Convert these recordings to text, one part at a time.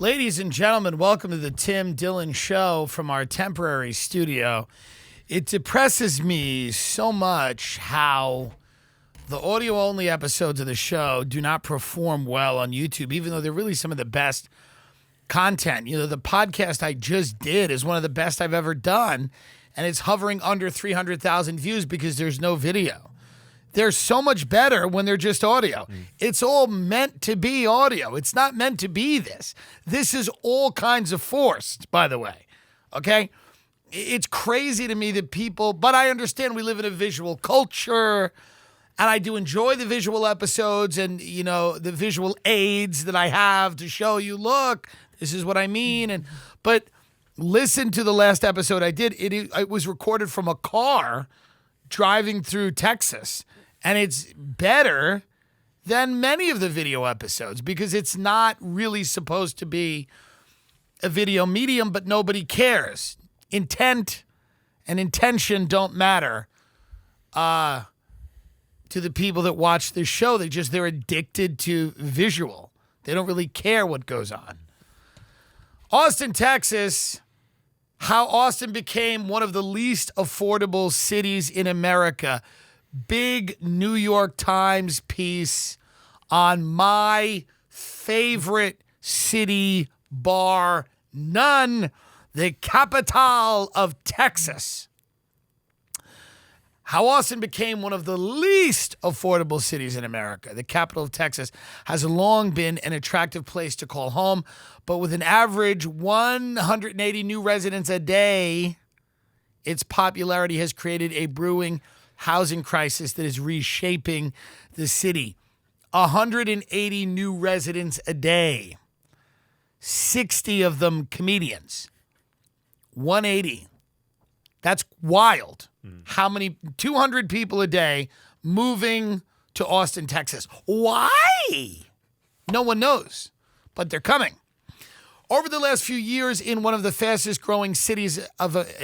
Ladies and gentlemen, welcome to the Tim Dillon Show from our temporary studio. It depresses me so much how the audio-only episodes of the show do not perform well on YouTube, even though they're really some of the best content. You know, the podcast I just did is one of the best I've ever done, and it's hovering under 300,000 views because there's no video. They're so much better when they're just audio. It's all meant to be audio. It's not meant to be this. This is all kinds of forced, by the way. Okay? It's crazy to me that people, but I understand we live in a visual culture, and I do enjoy the visual episodes and, you know, the visual aids that I have to show you, look, this is what I mean. But listen to the last episode I did. It was recorded from a car driving through Texas. And it's better than many of the video episodes because it's not really supposed to be a video medium, but nobody cares. Intent and intention don't matter to the people that watch this show. They're addicted to visual. They don't really care what goes on. Austin, Texas, how Austin became one of the least affordable cities in America. Big New York Times piece on my favorite city, bar none, the capital of Texas. How Austin became one of the least affordable cities in America. The capital of Texas has long been an attractive place to call home, but with an average 180 new residents a day, its popularity has created a brewing housing crisis that is reshaping the city. 180 new residents a day. 60 of them comedians. 180. That's wild. How many? 200 people a day moving to Austin, Texas. Why? No one knows, but they're coming. Over the last few years, in one of the fastest growing cities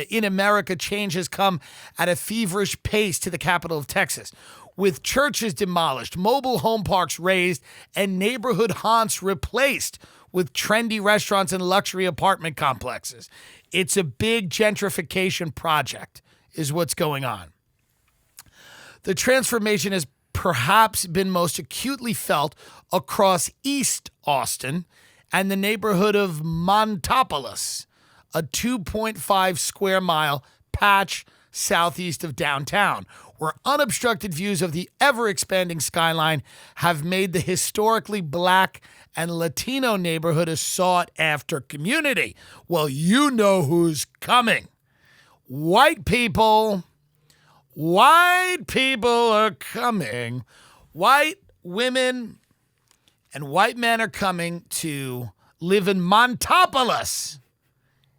in America, change has come at a feverish pace to the capital of Texas. With churches demolished, mobile home parks razed, and neighborhood haunts replaced with trendy restaurants and luxury apartment complexes. It's a big gentrification project, is what's going on. The transformation has perhaps been most acutely felt across East Austin and the neighborhood of Montopolis, a 2.5 square mile patch southeast of downtown, where unobstructed views of the ever-expanding skyline have made the historically black and Latino neighborhood a sought-after community. Well, you know who's coming. White people are coming. White women and white men are coming to live in Montopolis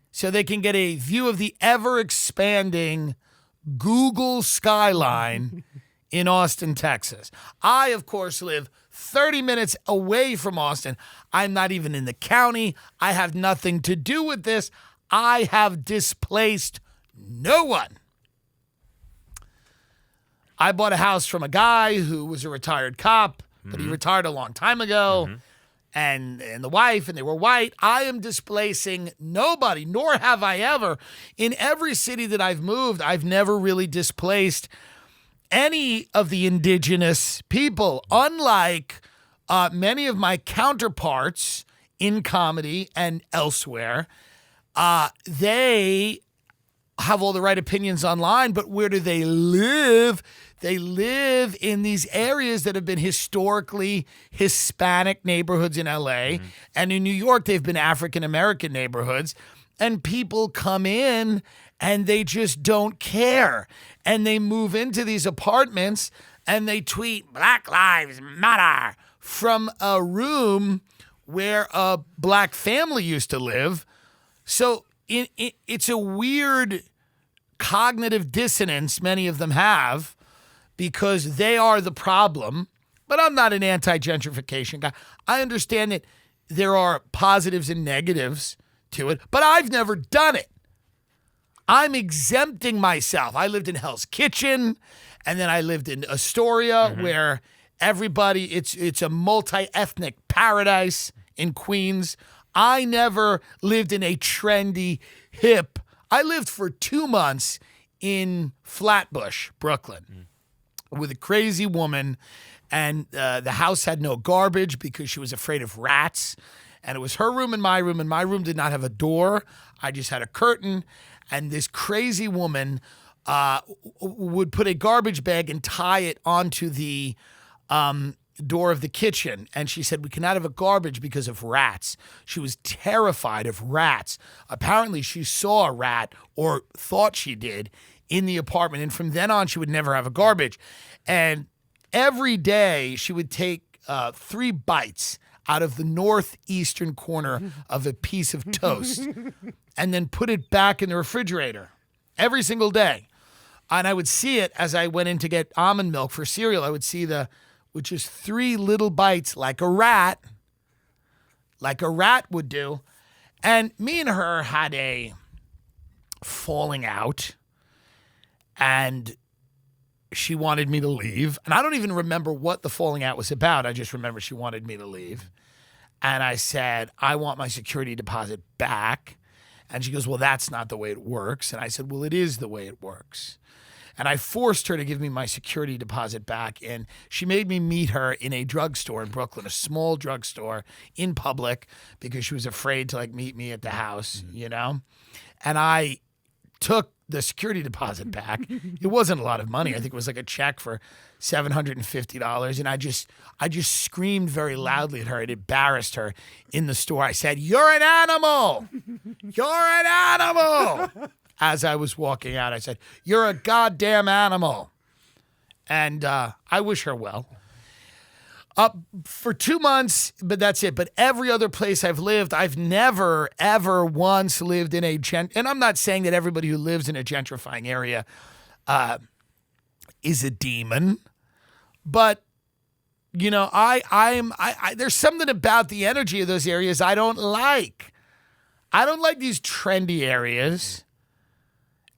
so they can get a view of the ever-expanding Google skyline in Austin, Texas. I, of course, live 30 minutes away from Austin. I'm not even in the county. I have nothing to do with this. I have displaced no one. I bought a house from a guy who was a retired cop, but he retired a long time ago, and the wife, and they were white. I am displacing nobody, nor have I ever. In every city that I've moved, I've never really displaced any of the indigenous people, unlike many of my counterparts in comedy and elsewhere. They have all the right opinions online, but where do they live? They live in these areas that have been historically Hispanic neighborhoods in LA. And in New York, they've been African-American neighborhoods. And people come in and they just don't care. And they move into these apartments and they tweet Black Lives Matter from a room where a black family used to live. So it's a weird cognitive dissonance many of them have because they are the problem. But I'm not an anti-gentrification guy. I understand that there are positives and negatives to it, but I've never done it. I'm exempting myself. I lived in Hell's Kitchen, and then I lived in Astoria, where everybody, it's a multi-ethnic paradise in Queens. I never lived in a trendy, hip. I lived for 2 months in Flatbush, Brooklyn, with a crazy woman, and the house had no garbage because she was afraid of rats. And it was her room and my room did not have a door. I just had a curtain, and this crazy woman would put a garbage bag and tie it onto the door of the kitchen. And she said, we cannot have a garbage because of rats. She was terrified of rats. Apparently, she saw a rat, or thought she did, in the apartment. And from then on, she would never have a garbage. And every day, she would take 3 bites out of the northeastern corner of a piece of toast and then put it back in the refrigerator every single day. And I would see it as I went in to get almond milk for cereal. I would see which is 3 little bites like a rat would do. And me and her had a falling out, and she wanted me to leave. And I don't even remember what the falling out was about. I just remember she wanted me to leave. And I said, I want my security deposit back. And she goes, well, that's not the way it works. And I said, well, it is the way it works. And I forced her to give me my security deposit back. And she made me meet her in a drugstore in Brooklyn, a small drugstore in public, because she was afraid to meet me at the house, you know? And I took the security deposit back. It wasn't a lot of money. I think it was like a check for $750. And I just screamed very loudly at her. It embarrassed her in the store. I said, you're an animal. You're an animal. As I was walking out, I said, you're a goddamn animal. And I wish her well. For 2 months, but that's it. But every other place I've lived, I've never, ever once lived in and I'm not saying that everybody who lives in a gentrifying area is a demon, but you know, I there's something about the energy of those areas I don't like. I don't like these trendy areas.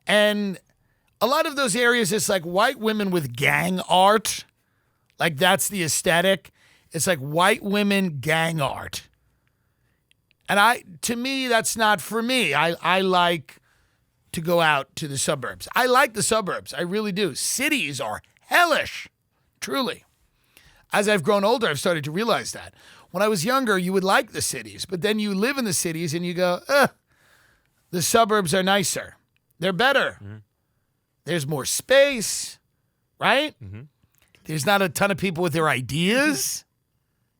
And a lot of those areas, it's like white women with gang art. Like, that's the aesthetic. It's like white women gang art. And to me, that's not for me. I like to go out to the suburbs. I like the suburbs. I really do. Cities are hellish, truly. As I've grown older, I've started to realize that. When I was younger, you would like the cities, but then you live in the cities and you go, the suburbs are nicer. They're better. Mm-hmm. There's more space, right? Mm-hmm. There's not a ton of people with their ideas.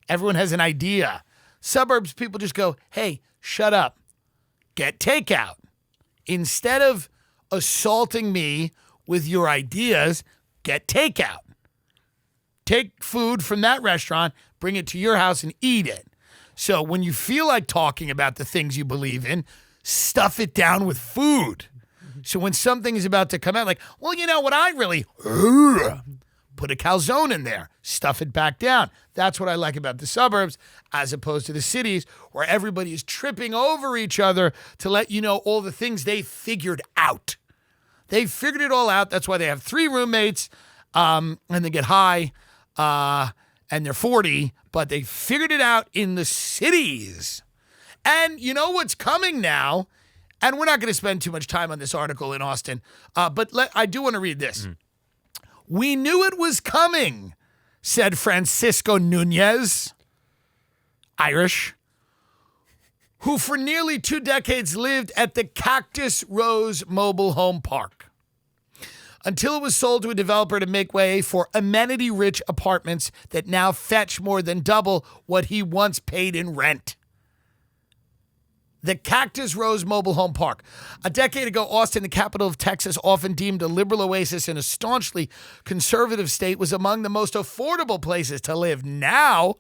Everyone has an idea. Suburbs, people just go, hey, shut up. Get takeout. Instead of assaulting me with your ideas, get takeout. Take food from that restaurant, bring it to your house and eat it. So when you feel like talking about the things you believe in, stuff it down with food. So when something is about to come out, like, well, you know what I really... Put a calzone in there, stuff it back down. That's what I like about the suburbs, as opposed to the cities where everybody is tripping over each other to let you know all the things they figured out. They figured it all out. That's why they have 3 roommates, and they get high, and they're 40, but they figured it out in the cities. And you know what's coming now? And we're not going to spend too much time on this article in Austin, but I do want to read this. We knew it was coming, said Francisco Nunez, Irish, who for nearly 2 decades lived at the Cactus Rose mobile home park, until it was sold to a developer to make way for amenity-rich apartments that now fetch more than double what he once paid in rent. The Cactus Rose Mobile Home Park. A decade ago, Austin, the capital of Texas, often deemed a liberal oasis in a staunchly conservative state, was among the most affordable places to live. Now,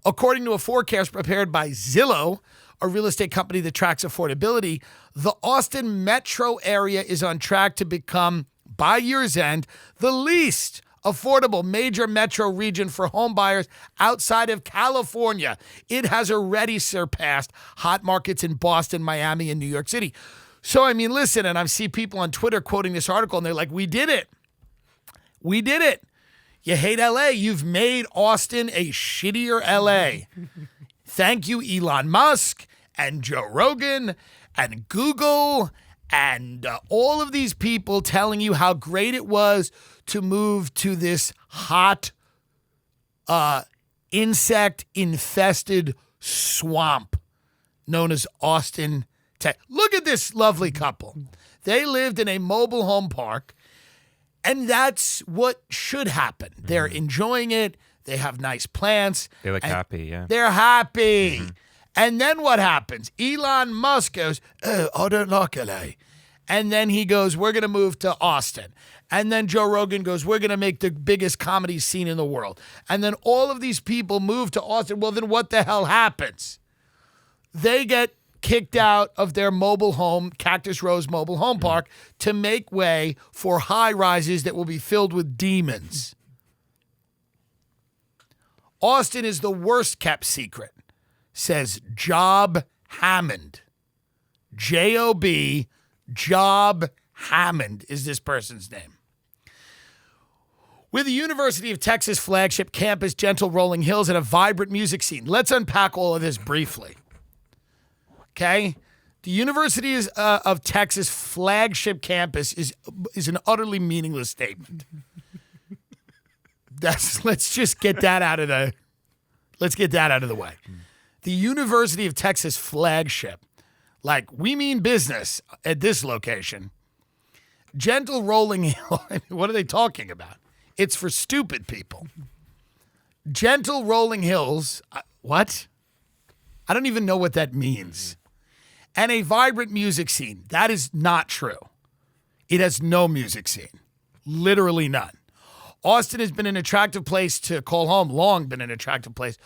according to a forecast prepared by Zillow, a real estate company that tracks affordability, the Austin metro area is on track to become, by year's end, the least affordable major metro region for home buyers outside of California. It has already surpassed hot markets in Boston, Miami, and New York City. So, I mean, listen, and I see people on Twitter quoting this article, and they're like, we did it. We did it. You hate LA. You've made Austin a shittier LA. Thank you, Elon Musk and Joe Rogan and Google and all of these people telling you how great it was to move to this hot, insect-infested swamp known as Austin, Texas. Look at this lovely couple. They lived in a mobile home park, and that's what should happen. They're enjoying it. They have nice plants. They look happy, yeah. They're happy. And then what happens? Elon Musk goes, oh, I don't like LA. And then he goes, we're going to move to Austin. And then Joe Rogan goes, we're going to make the biggest comedy scene in the world. And then all of these people move to Austin. Well, then what the hell happens? They get kicked out of their mobile home, Cactus Rose Mobile Home Park, to make way for high rises that will be filled with demons. Austin is the worst kept secret, says Job Hammond. J-O-B, Job Hammond is this person's name. With the University of Texas flagship campus, gentle rolling hills, and a vibrant music scene. Let's unpack all of this briefly. Okay? The University of Texas flagship campus is an utterly meaningless statement. Let's just get that out of the way. The University of Texas flagship, like we mean business at this location. Gentle rolling hill. What are they talking about? It's for stupid people. Gentle rolling hills. What? I don't even know what that means. And a vibrant music scene. That is not true. It has no music scene. Literally none. Austin has been an attractive place to call home, long been an attractive place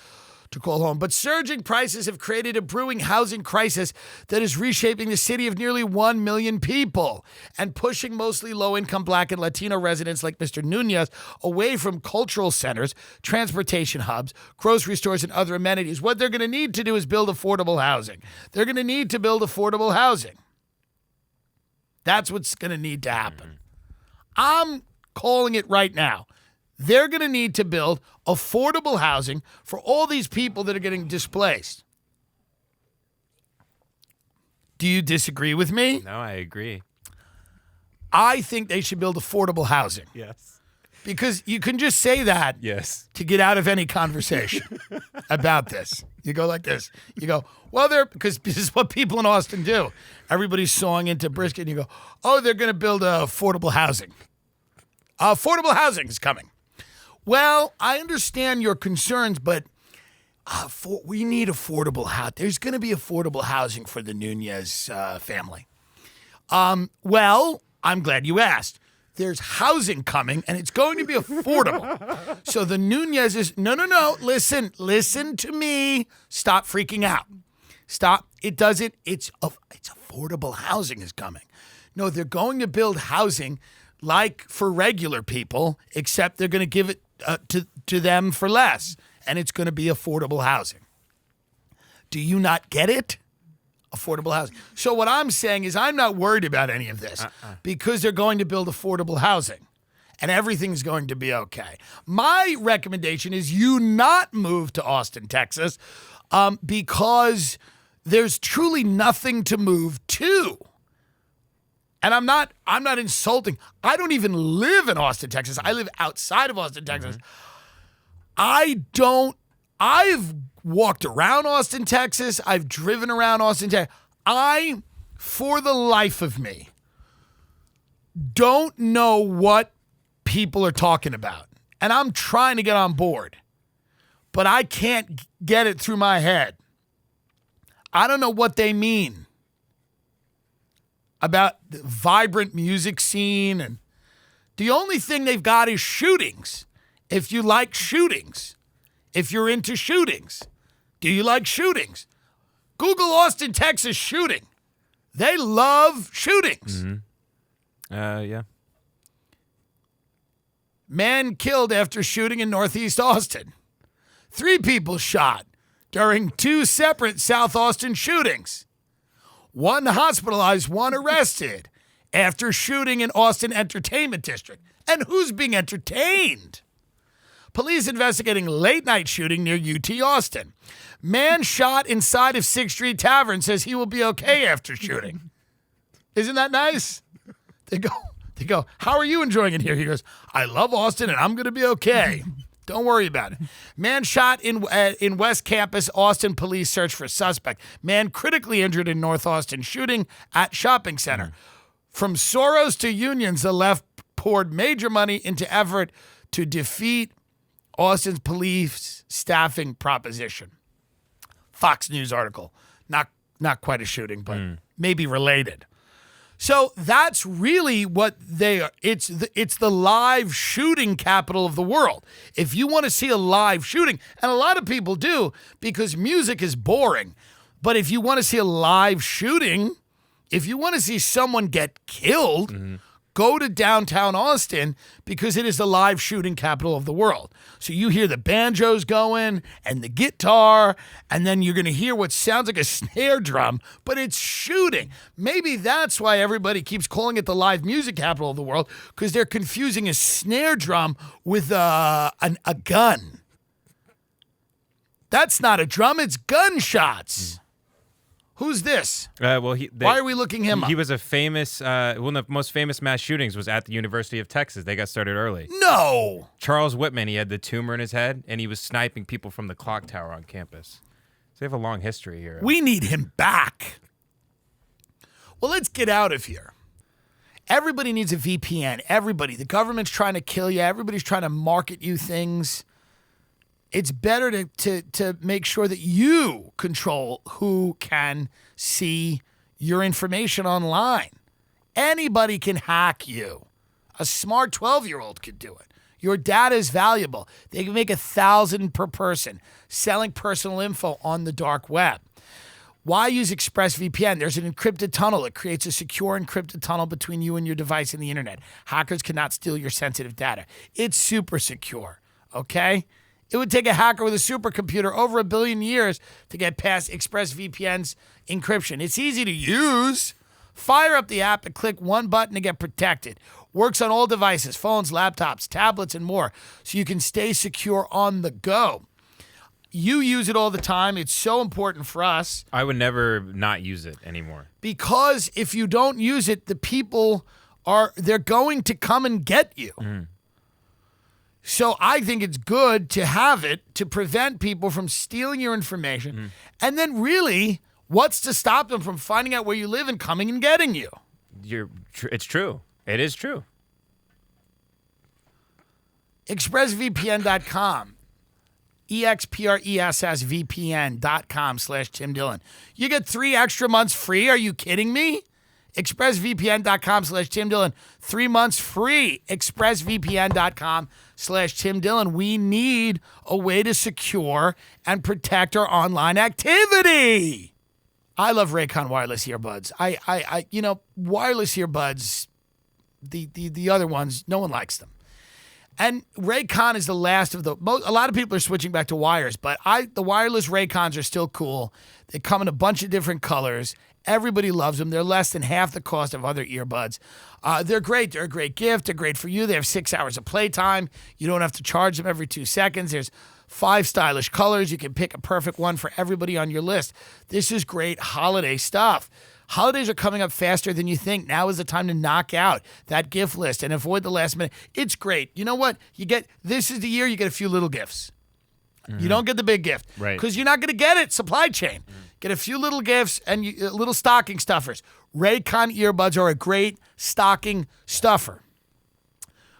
to call home. But surging prices have created a brewing housing crisis that is reshaping the city of nearly 1 million people and pushing mostly low-income Black and Latino residents like Mr. Nunez away from cultural centers, transportation hubs, grocery stores, and other amenities. What they're going to need to do is build affordable housing. They're going to need to build affordable housing. That's what's going to need to happen. I'm calling it right now. They're going to need to build affordable housing for all these people that are getting displaced. Do you disagree with me? No, I agree. I think they should build affordable housing. Yes. Because you can just say that to get out of any conversation about this. You go like this. You go, well, because this is what people in Austin do. Everybody's sawing into brisket, and you go, oh, they're going to build affordable housing. Affordable housing is coming. Well, I understand your concerns, but we need affordable housing. There's going to be affordable housing for the Nunez family. Well, I'm glad you asked. There's housing coming, and it's going to be affordable. So the Nunez's, no, listen to me. Stop freaking out. Stop. It doesn't, it's affordable housing is coming. No, they're going to build housing like for regular people, except they're going to give it to them for less, and it's going to be affordable housing. Do you not get it? Affordable housing. So what I'm saying is I'm not worried about any of this because they're going to build affordable housing, and everything's going to be okay. My recommendation is you not move to Austin, Texas, because there's truly nothing to move to. And I'm not insulting. I don't even live in Austin, Texas. I live outside of Austin, Texas. I've walked around Austin, Texas. I've driven around Austin, Texas. I, for the life of me, don't know what people are talking about. And I'm trying to get on board, but I can't get it through my head. I don't know what they mean about the vibrant music scene, and the only thing they've got is shootings. If you like shootings, if you're into shootings, do you like shootings? Google Austin, Texas shooting. They love shootings. Yeah. Man killed after shooting in Northeast Austin. 3 people shot during 2 separate South Austin shootings. 1 hospitalized, 1 arrested after shooting in Austin Entertainment District. And who's being entertained? Police investigating late-night shooting near UT Austin. Man shot inside of 6th Street Tavern says he will be okay after shooting. Isn't that nice? They go, how are you enjoying it here? He goes, I love Austin and I'm going to be okay. Don't worry about it. Man shot in West Campus. Austin police search for suspect. Man critically injured in North Austin shooting at shopping center. From Soros to unions, the left poured major money into effort to defeat Austin's police staffing proposition. Fox News article. Not quite a shooting, but maybe related. So that's really what they are. It's the live shooting capital of the world. If you want to see a live shooting, and a lot of people do because music is boring, but if you want to see a live shooting, if you want to see someone get killed, go to downtown Austin because it is the live shooting capital of the world. So you hear the banjos going and the guitar, and then you're going to hear what sounds like a snare drum, but it's shooting. Maybe that's why everybody keeps calling it the live music capital of the world, because they're confusing a snare drum with a gun. That's not a drum, it's gunshots. Who's this? Why are we looking him up? He was a famous, one of the most famous mass shootings was at the University of Texas. They got started early. No. Charles Whitman, he had the tumor in his head, and he was sniping people from the clock tower on campus. So they have a long history here. We need him back. Well, let's get out of here. Everybody needs a VPN. Everybody. The government's trying to kill you. Everybody's trying to market you things. It's better to make sure that you control who can see your information online. Anybody can hack you. A smart 12-year-old could do it. Your data is valuable. They can make $1,000 per person selling personal info on the dark web. Why use ExpressVPN? There's an encrypted tunnel. It creates a secure encrypted tunnel between you and your device and the internet. Hackers cannot steal your sensitive data. It's super secure, okay? It would take a hacker with a supercomputer over 1 billion years to get past ExpressVPN's encryption. It's easy to use. Fire up the app and click one button to get protected. Works on all devices, phones, laptops, tablets, and more, so you can stay secure on the go. You use it all the time. It's so important for us. I would never not use it anymore. Because if you don't use it, the people they're going to come and get you. So I think it's good to have it to prevent people from stealing your information. And then really, what's to stop them from finding out where you live and coming and getting you? It's true. It is true. ExpressVPN.com. EXPRESSVPN.com/Tim Dillon. You get 3 extra months free. Are you kidding me? ExpressVPN.com/Tim Dillon. 3 months free. ExpressVPN.com/Tim Dillon. We need a way to secure and protect our online activity. I love Raycon wireless earbuds. I wireless earbuds, the other ones, no one likes them. And Raycon is the last of a lot of people are switching back to wires, but the wireless Raycons are still cool. They come in a bunch of different colors. Everybody loves them. They're less than half the cost of other earbuds. They're great. They're a great gift. They're great for you. They have 6 hours of playtime. You don't have to charge them every 2 seconds. There's 5 stylish colors. You can pick a perfect one for everybody on your list. This is great holiday stuff. Holidays are coming up faster than you think. Now is the time to knock out that gift list and avoid the last minute. It's great. You know what? This is the year you get a few little gifts. You don't get the big gift. Right. Because you're not going to get it. Supply chain. Get a few little gifts and little stocking stuffers. Raycon earbuds are a great stocking stuffer.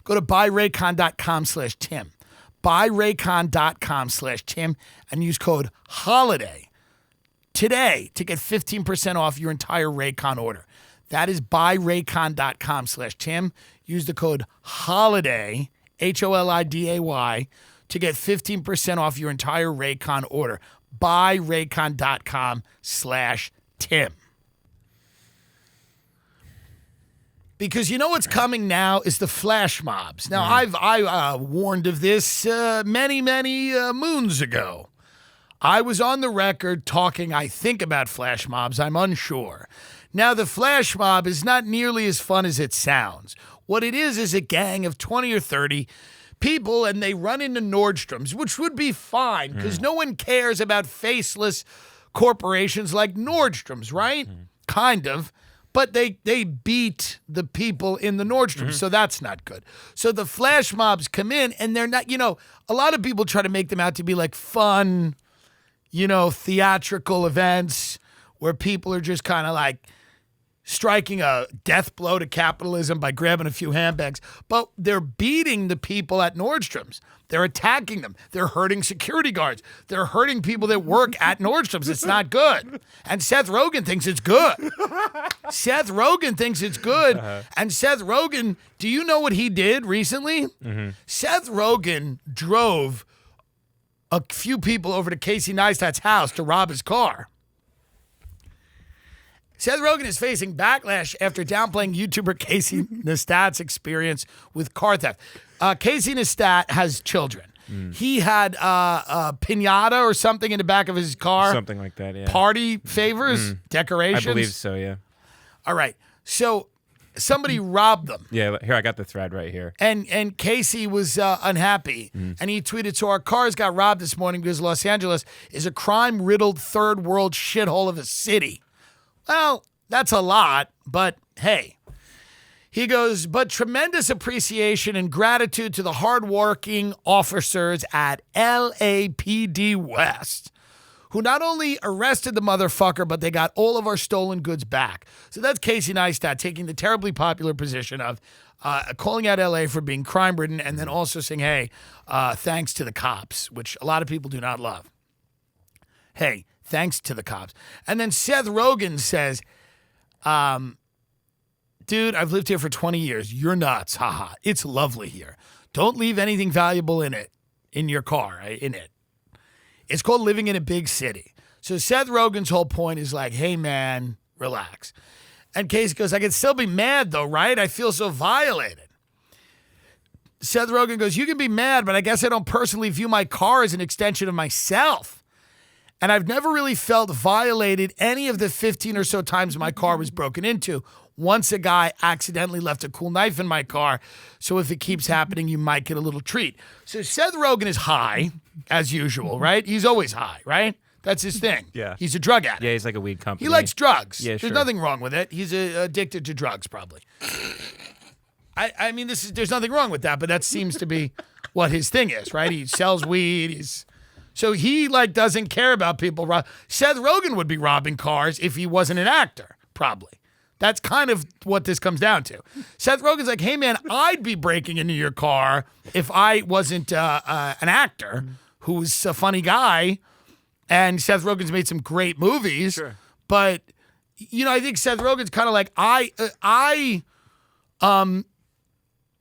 Go to buyraycon.com/Tim. Buyraycon.com/Tim and use code HOLIDAY today to get 15% off your entire Raycon order. That is buyraycon.com/Tim. Use the code HOLIDAY, HOLIDAY, to get 15% off your entire Raycon order. Buyraycon.com/Tim. Because you know what's coming now is the flash mobs. Now, I warned of this many moons ago. I was on the record talking, I think, about flash mobs. I'm unsure. Now, the flash mob is not nearly as fun as it sounds. What it is a gang of 20 or 30 people and they run into Nordstrom's, which would be fine because no one cares about faceless corporations like Nordstrom's, right? Kind of. But they beat the people in the Nordstrom, so that's not good. So the flash mobs come in, and they're not, a lot of people try to make them out to be like fun, theatrical events where people are just kind of like striking a death blow to capitalism by grabbing a few handbags. But they're beating the people at Nordstrom's. They're attacking them. They're hurting security guards. They're hurting people that work at Nordstrom's. It's not good. And Seth Rogen thinks it's good. Seth Rogen thinks it's good. And Seth Rogen, do you know what he did recently? Seth Rogen drove a few people over to Casey Neistat's house to rob his car. Seth Rogen is facing backlash after downplaying YouTuber Casey Neistat's experience with car theft. Casey Neistat has children. He had a piñata or something in the back of his car. Something like that, yeah. Party favors, decorations. I believe so, yeah. All right. So somebody robbed them. Yeah, here, I got the thread right here. And Casey was unhappy. And he tweeted, so our cars got robbed this morning because Los Angeles is a crime-riddled third world shithole of a city. Well, that's a lot, but hey. He goes, but tremendous appreciation and gratitude to the hardworking officers at LAPD West, who not only arrested the motherfucker, but they got all of our stolen goods back. So that's Casey Neistat taking the terribly popular position of calling out LA for being crime-ridden and then also saying, hey, thanks to the cops, which a lot of people do not love. Hey, thanks to the cops. And then Seth Rogen says, dude, I've lived here for 20 years. You're nuts. Haha. It's lovely here. Don't leave anything valuable in your car, in it. It's called living in a big city. So Seth Rogen's whole point is like, hey, man, relax. And Casey goes, I can still be mad, though, right? I feel so violated. Seth Rogen goes, you can be mad, but I guess I don't personally view my car as an extension of myself. And I've never really felt violated any of the 15 or so times my car was broken into. Once a guy accidentally left a cool knife in my car, so if it keeps happening, you might get a little treat. So Seth Rogen is high, as usual, right? He's always high, right? That's his thing. Yeah. He's a drug addict. Yeah, he's like a weed company. He likes drugs. Yeah, There's nothing wrong with it. He's addicted to drugs, probably. I mean, there's nothing wrong with that, but that seems to be what his thing is, right? He sells weed. So he doesn't care about people. Seth Rogen would be robbing cars if he wasn't an actor, probably. That's kind of what this comes down to. Seth Rogen's like, hey, man, I'd be breaking into your car if I wasn't an actor who's a funny guy. And Seth Rogen's made some great movies. Sure. But, I think Seth Rogen's kind of like, I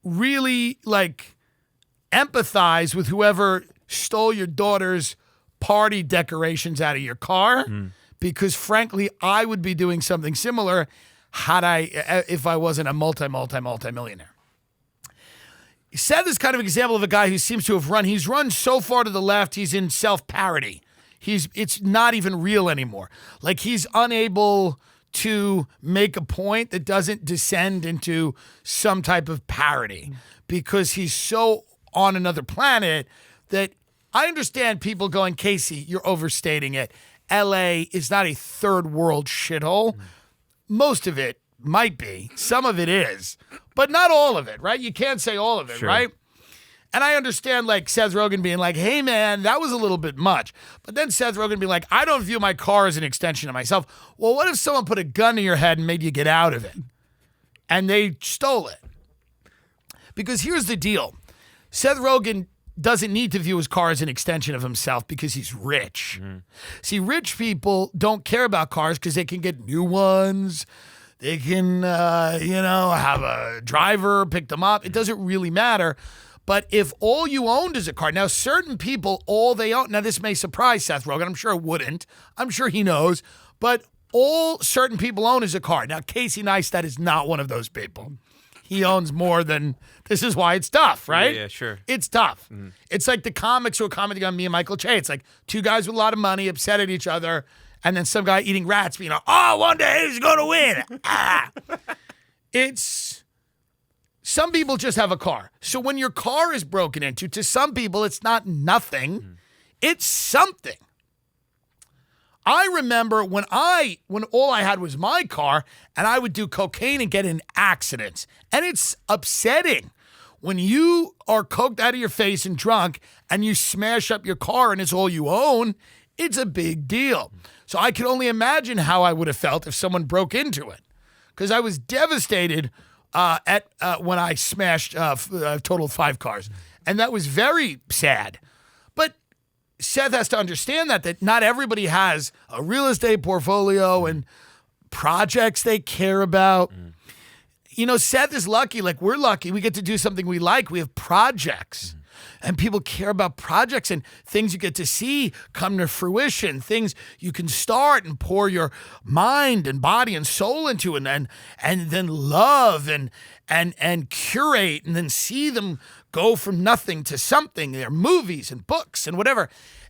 really, empathize with whoever stole your daughter's party decorations out of your car because, frankly, I would be doing something similar if I wasn't a multi-millionaire. Seth is kind of an example of a guy who seems to have he's run so far to the left, he's in self-parody. It's not even real anymore. He's unable to make a point that doesn't descend into some type of parody because he's so on another planet that I understand people going, Casey, you're overstating it. LA is not a third world shithole. Most of it might be. Some of it is. But not all of it, right? You can't say all of it, sure. Right? And I understand Seth Rogen being like, hey, man, that was a little bit much. But then Seth Rogen being like, I don't view my car as an extension of myself. Well, what if someone put a gun to your head and made you get out of it? And they stole it. Because here's the deal. Seth Rogen doesn't need to view his car as an extension of himself because he's rich. See, rich people don't care about cars because they can get new ones. They can, have a driver pick them up. It doesn't really matter. But if all you owned is a car, now certain people, all they own, now this may surprise Seth Rogen. I'm sure it wouldn't. I'm sure he knows. But all certain people own is a car. Now, Casey Neistat is not one of those people. He owns more than, this is why it's tough, right? Yeah, sure. It's tough. It's like the comics who are commenting on me and Michael Che. It's like two guys with a lot of money upset at each other, and then some guy eating rats being like, one day he's going to win. It's some people just have a car. So when your car is broken into, to some people, it's not nothing. It's something. I remember when all I had was my car and I would do cocaine and get in accidents. And it's upsetting when you are coked out of your face and drunk and you smash up your car and it's all you own. It's a big deal. So I can only imagine how I would have felt if someone broke into it, because I was devastated when I smashed a total of 5 cars. And that was very sad. But Seth has to understand that not everybody has a real estate portfolio and projects they care about. You know, Seth is lucky, like we're lucky. We get to do something we like. We have projects. And people care about projects and things you get to see come to fruition, things you can start and pour your mind and body and soul into, and then love and curate and then see them go from nothing to something. They're movies and books and whatever.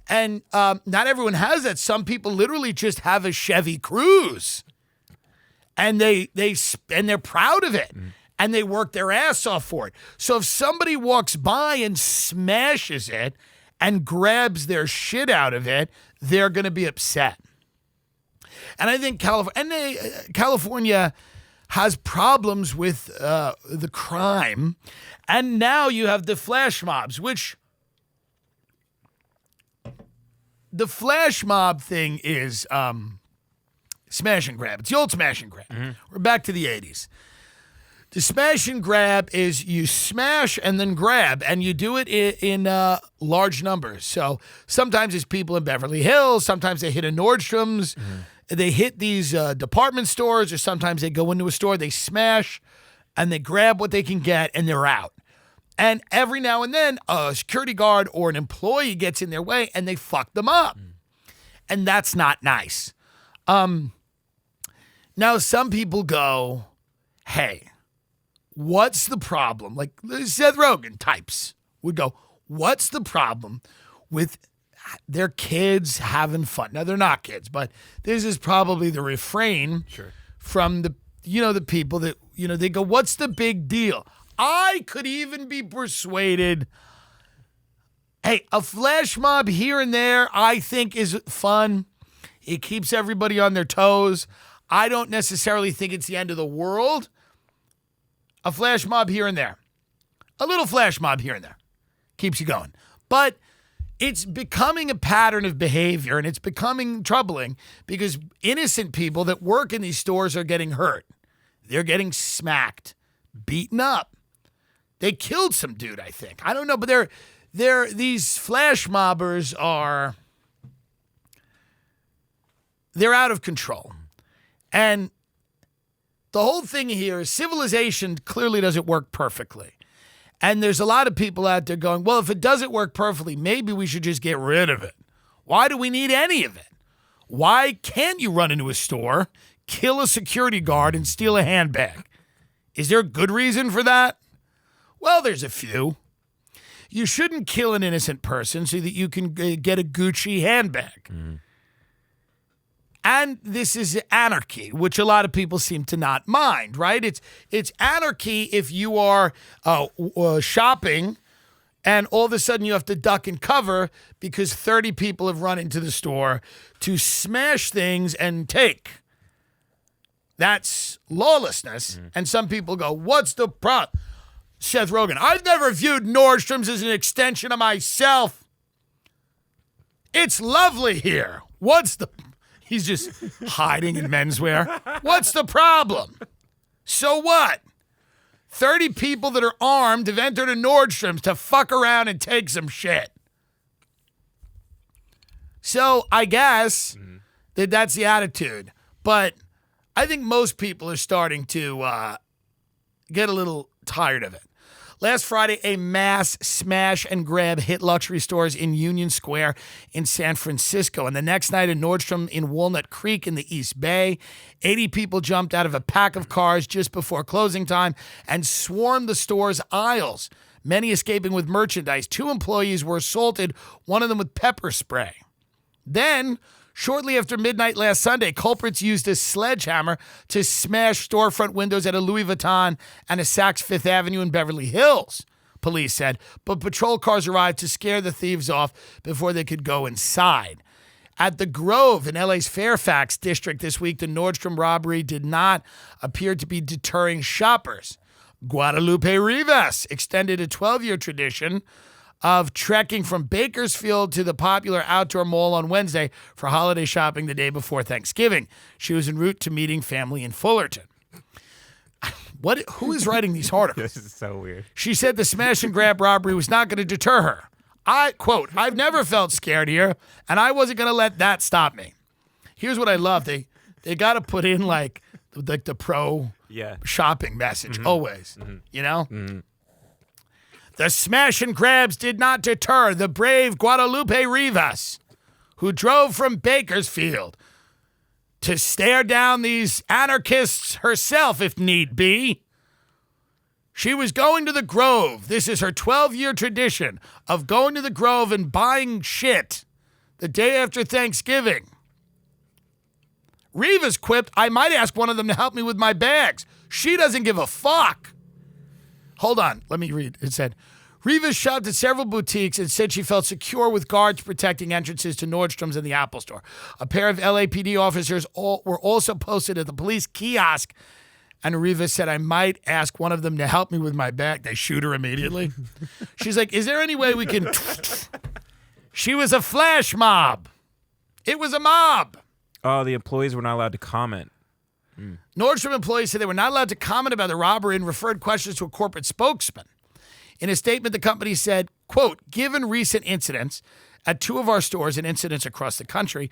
And not everyone has that. Some people literally just have a Chevy Cruze, and they're proud of it. And they work their ass off for it. So if somebody walks by and smashes it and grabs their shit out of it, they're going to be upset. And I think California has problems with the crime. And now you have the flash mobs, which the flash mob thing is smash and grab. It's the old smash and grab. We're back to the 80s. The smash and grab is you smash and then grab, and you do it in large numbers. So sometimes it's people in Beverly Hills. Sometimes they hit a Nordstrom's. They hit these department stores, or sometimes they go into a store, they smash, and they grab what they can get, and they're out. And every now and then, a security guard or an employee gets in their way, and they fuck them up. And that's not nice. Now, some people go, hey, what's the problem? Like Seth Rogen types would go, what's the problem with their kids having fun? Now, they're not kids, but this is probably the refrain from the people that, they go, what's the big deal? I could even be persuaded, hey, a flash mob here and there, I think is fun. It keeps everybody on their toes. I don't necessarily think it's the end of the world. A flash mob here and there. A little flash mob here and there. Keeps you going. But it's becoming a pattern of behavior, and it's becoming troubling because innocent people that work in these stores are getting hurt. They're getting smacked, beaten up. They killed some dude, I think. I don't know, but these flash mobbers they're out of control. And the whole thing here is civilization clearly doesn't work perfectly. And there's a lot of people out there going, well, if it doesn't work perfectly, maybe we should just get rid of it. Why do we need any of it? Why can't you run into a store, kill a security guard, and steal a handbag? Is there a good reason for that? Well, there's a few. You shouldn't kill an innocent person so that you can get a Gucci handbag. And this is anarchy, which a lot of people seem to not mind, right? It's anarchy if you are shopping and all of a sudden you have to duck and cover because 30 people have run into the store to smash things and take. That's lawlessness. And some people go, what's the problem? Seth Rogen, I've never viewed Nordstrom's as an extension of myself. It's lovely here. He's just hiding in menswear. What's the problem? So what? 30 people that are armed have entered a Nordstrom's to fuck around and take some shit. So I guess that's the attitude. But I think most people are starting to get a little tired of it. Last Friday, a mass smash and grab hit luxury stores in Union Square in San Francisco. And the next night, a Nordstrom in Walnut Creek in the East Bay. 80 people jumped out of a pack of cars just before closing time and swarmed the store's aisles, many escaping with merchandise. 2 employees were assaulted, one of them with pepper spray. Then, Shortly after midnight last Sunday, culprits used a sledgehammer to smash storefront windows at a Louis Vuitton and a Saks Fifth Avenue in Beverly Hills, police said, but patrol cars arrived to scare the thieves off before they could go inside. At the Grove in LA's Fairfax district this week, the Nordstrom robbery did not appear to be deterring shoppers. Guadalupe Rivas extended a 12-year tradition of trekking from Bakersfield to the popular outdoor mall on Wednesday for holiday shopping the day before Thanksgiving. She was en route to meeting family in Fullerton. Who is writing these articles? This is so weird. She said the smash and grab robbery was not going to deter her. Quote, I've never felt scared here, and I wasn't going to let that stop me. Here's what I love. They got to put in like the pro shopping message always, you know? Mm-hmm. The smash and grabs did not deter the brave Guadalupe Rivas, who drove from Bakersfield to stare down these anarchists herself if need be. She was going to the Grove. This is her 12-year tradition of going to the Grove and buying shit the day after Thanksgiving. Rivas quipped, I might ask one of them to help me with my bags. She doesn't give a fuck. Hold on, let me read. It said, Rivas shopped at several boutiques and said she felt secure with guards protecting entrances to Nordstrom's and the Apple Store. A pair of LAPD officers were also posted at the police kiosk, and Rivas said, I might ask one of them to help me with my bag. They shoot her immediately. She's like, is there any way we can... She was a flash mob. It was a mob. Oh, the employees were not allowed to comment. Nordstrom employees said they were not allowed to comment about the robbery and referred questions to a corporate spokesman. In a statement, the company said, quote, given recent incidents at two of our stores and incidents across the country,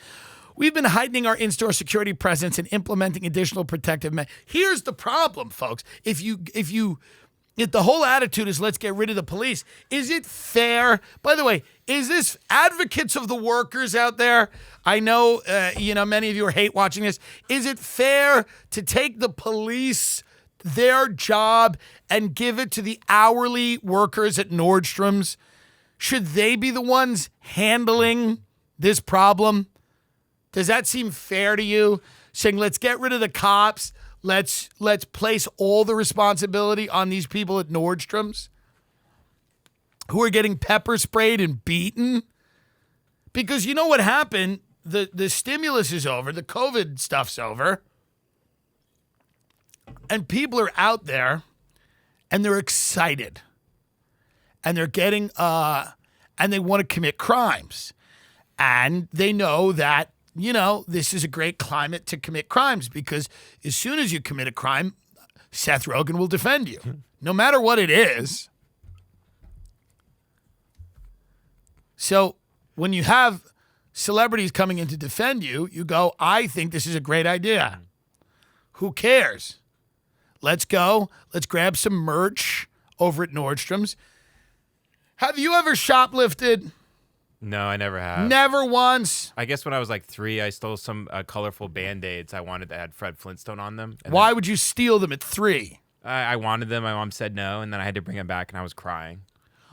we've been heightening our in-store security presence and implementing additional protective measures. Here's the problem, folks. If the whole attitude is let's get rid of the police, is it fair? By the way, is this advocates of the workers out there? I know, many of you hate watching this. Is it fair to take the police, their job, and give it to the hourly workers at Nordstrom's? Should they be the ones handling this problem? Does that seem fair to you? Saying, let's get rid of the cops. Let's place all the responsibility on these people at Nordstrom's who are getting pepper sprayed and beaten. Because you know what happened? The stimulus is over. The COVID stuff's over. And people are out there and they're excited. And they're getting, and they want to commit crimes. And they know that, this is a great climate to commit crimes because as soon as you commit a crime, Seth Rogen will defend you, no matter what it is. So when you have celebrities coming in to defend you, you go, I think this is a great idea. Who cares? Let's go. Let's grab some merch over at Nordstrom's. Have you ever shoplifted? No, I never have. Never once. I guess when I was like 3, I stole some colorful Band-Aids I wanted that had Fred Flintstone on them. Why would you steal them at 3? I wanted them. My mom said no, and then I had to bring them back, and I was crying.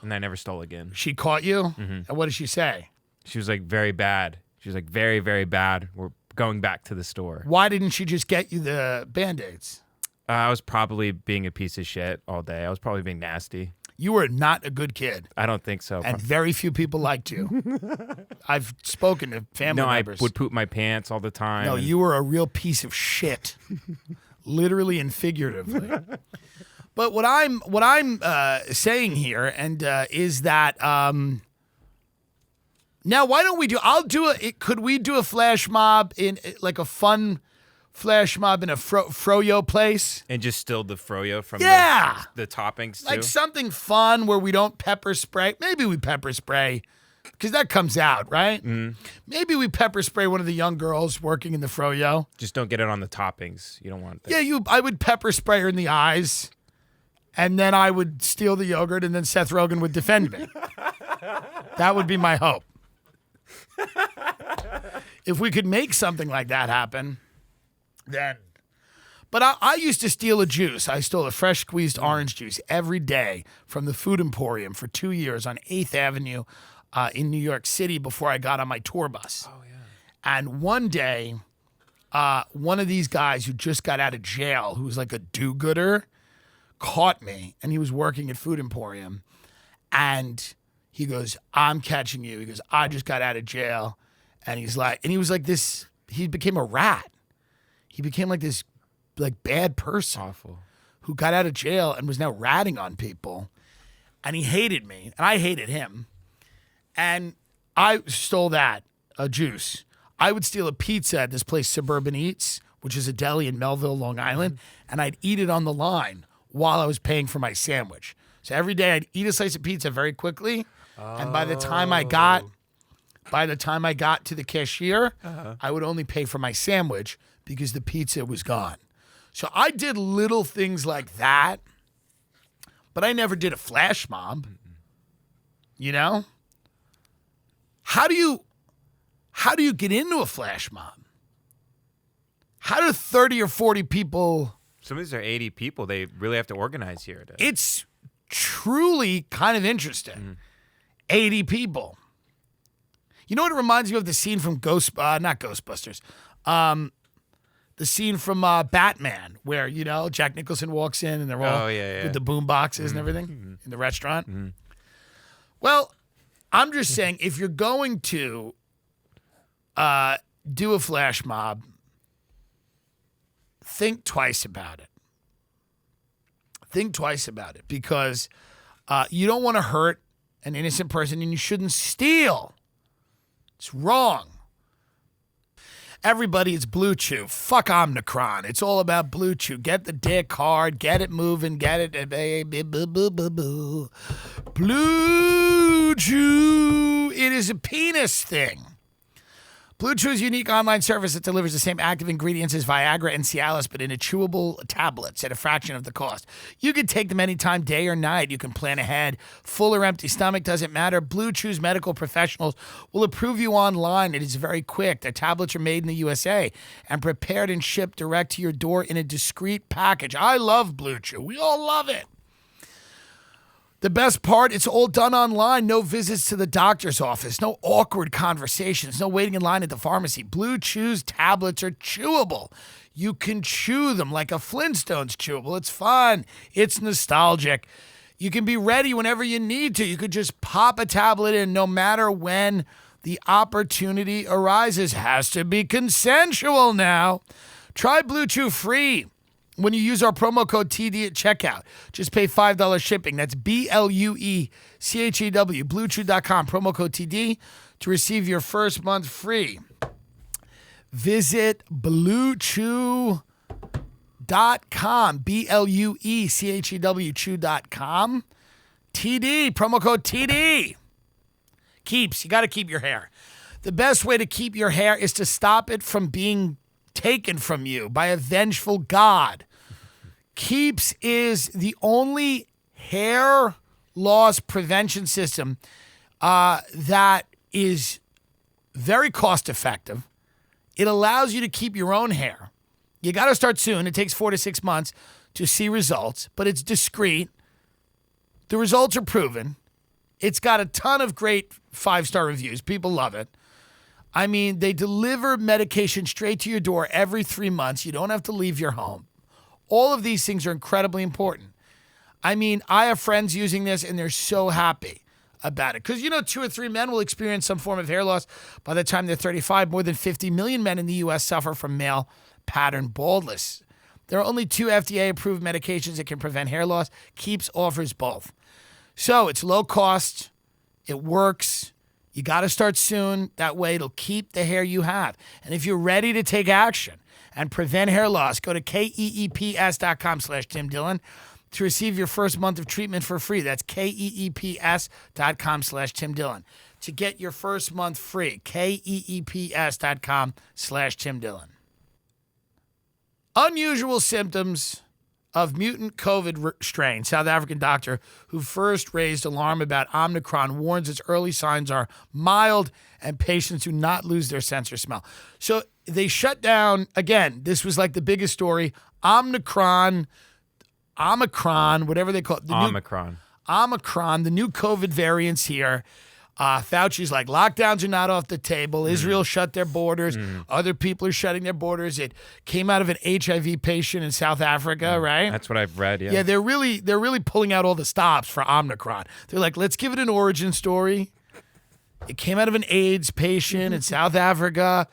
And I never stole again. She caught you? Mm-hmm. And what did she say? She was like, very bad. She was like, very, very bad. We're going back to the store. Why didn't she just get you the Band-Aids? I was probably being a piece of shit all day. I was probably being nasty. You were not a good kid. I don't think so. And very few people liked you. I've spoken to family members. I would poop my pants all the time. No, you were a real piece of shit. Literally and figuratively. But what I'm saying here and is that now why don't we could we do a flash mob in like a fun flash mob in a froyo place? And just still the froyo from the toppings too? Like something fun where we don't pepper spray. Maybe we pepper spray because that comes out, right? Mm. Maybe we pepper spray one of the young girls working in the froyo. Just don't get it on the toppings. You don't want that. Yeah, I would pepper spray her in the eyes. And then I would steal the yogurt, and then Seth Rogen would defend me. That would be my hope. If we could make something like that happen, then. But I used to steal a juice. I stole a fresh squeezed orange juice every day from the Food Emporium for 2 years on 8th Avenue in New York City before I got on my tour bus. Oh, yeah. And one day, one of these guys who just got out of jail, who was like a do-gooder, caught me, and he was working at Food Emporium. And he goes, I'm catching you. He goes, I just got out of jail. And he was like this, he became a rat. He became like this like bad person. Awful. Who got out of jail and was now ratting on people. And he hated me, and I hated him. And I stole that, a juice. I would steal a pizza at this place, Suburban Eats, which is a deli in Melville, Long Island, and I'd eat it on the line while I was paying for my sandwich. So every day I'd eat a slice of pizza very quickly, and by the time I got to the cashier, I would only pay for my sandwich because the pizza was gone. So I did little things like that, but I never did a flash mob. You know? How do you get into a flash mob? How do 30 or 40 people... Some of these are 80 people. They really have to organize here. It's truly kind of interesting. 80 people. You know what it reminds me of? The scene from not Ghostbusters. The scene from Batman where, you know, Jack Nicholson walks in and they're all with the boom boxes and everything in the restaurant. Well, I'm just saying, if you're going to do a flash mob, think twice about it. Think twice about it because you don't want to hurt an innocent person and you shouldn't steal. It's wrong. Everybody, it's Blue Chew. Fuck Omicron. It's all about Blue Chew. Get the dick hard. Get it moving. Get it. Blue Chew. It is a penis thing. Blue Chew's unique online service that delivers the same active ingredients as Viagra and Cialis, but in a chewable tablets at a fraction of the cost. You can take them anytime, day or night. You can plan ahead. Full or empty stomach, doesn't matter. Blue Chew's medical professionals will approve you online. It is very quick. Their tablets are made in the USA and prepared and shipped direct to your door in a discreet package. I love Blue Chew. We all love it. The best part, it's all done online. No visits to the doctor's office. No awkward conversations. No waiting in line at the pharmacy. Blue Chew's tablets are chewable. You can chew them like a Flintstones chewable. It's fun. It's nostalgic. You can be ready whenever you need to. You could just pop a tablet in no matter when the opportunity arises. Has to be consensual now. Try Blue Chew free when you use our promo code TD at checkout. Just pay $5 shipping. That's BLUECHEW, BlueChew.com, promo code TD to receive your first month free. Visit BlueChew.com, BLUECHEW, chew.com. TD, promo code TD. Keeps, you got to keep your hair. The best way to keep your hair is to stop it from being taken from you by a vengeful God. Keeps is the only hair loss prevention system that is very cost effective. It allows you to keep your own hair. You got to start soon. It takes 4 to 6 months to see results, but it's discreet. The results are proven. It's got a ton of great 5-star reviews. People love it. I mean, they deliver medication straight to your door every 3 months. You don't have to leave your home. All of these things are incredibly important. I mean, I have friends using this, and they're so happy about it. Because, 2 or 3 men will experience some form of hair loss by the time they're 35. More than 50 million men in the U.S. suffer from male pattern baldness. There are only 2 FDA-approved medications that can prevent hair loss. Keeps offers both. So it's low cost. It works. You got to start soon. That way it'll keep the hair you have. And if you're ready to take action and prevent hair loss, go to keeps.com/TimDillon to receive your first month of treatment for free. That's keeps.com/TimDillon to get your first month free. keeps.com/TimDillon. Unusual symptoms of mutant COVID strain. South African doctor who first raised alarm about Omicron warns its early signs are mild and patients do not lose their sense or smell. So they shut down, again, this was like the biggest story, Omicron, whatever they call it. Omicron, the new COVID variants here. Fauci's like, lockdowns are not off the table. Israel shut their borders. Other people are shutting their borders. It came out of an HIV patient in South Africa, right? That's what I've read, yeah. Yeah, they're really pulling out all the stops for Omicron. They're like, let's give it an origin story. It came out of an AIDS patient in South Africa.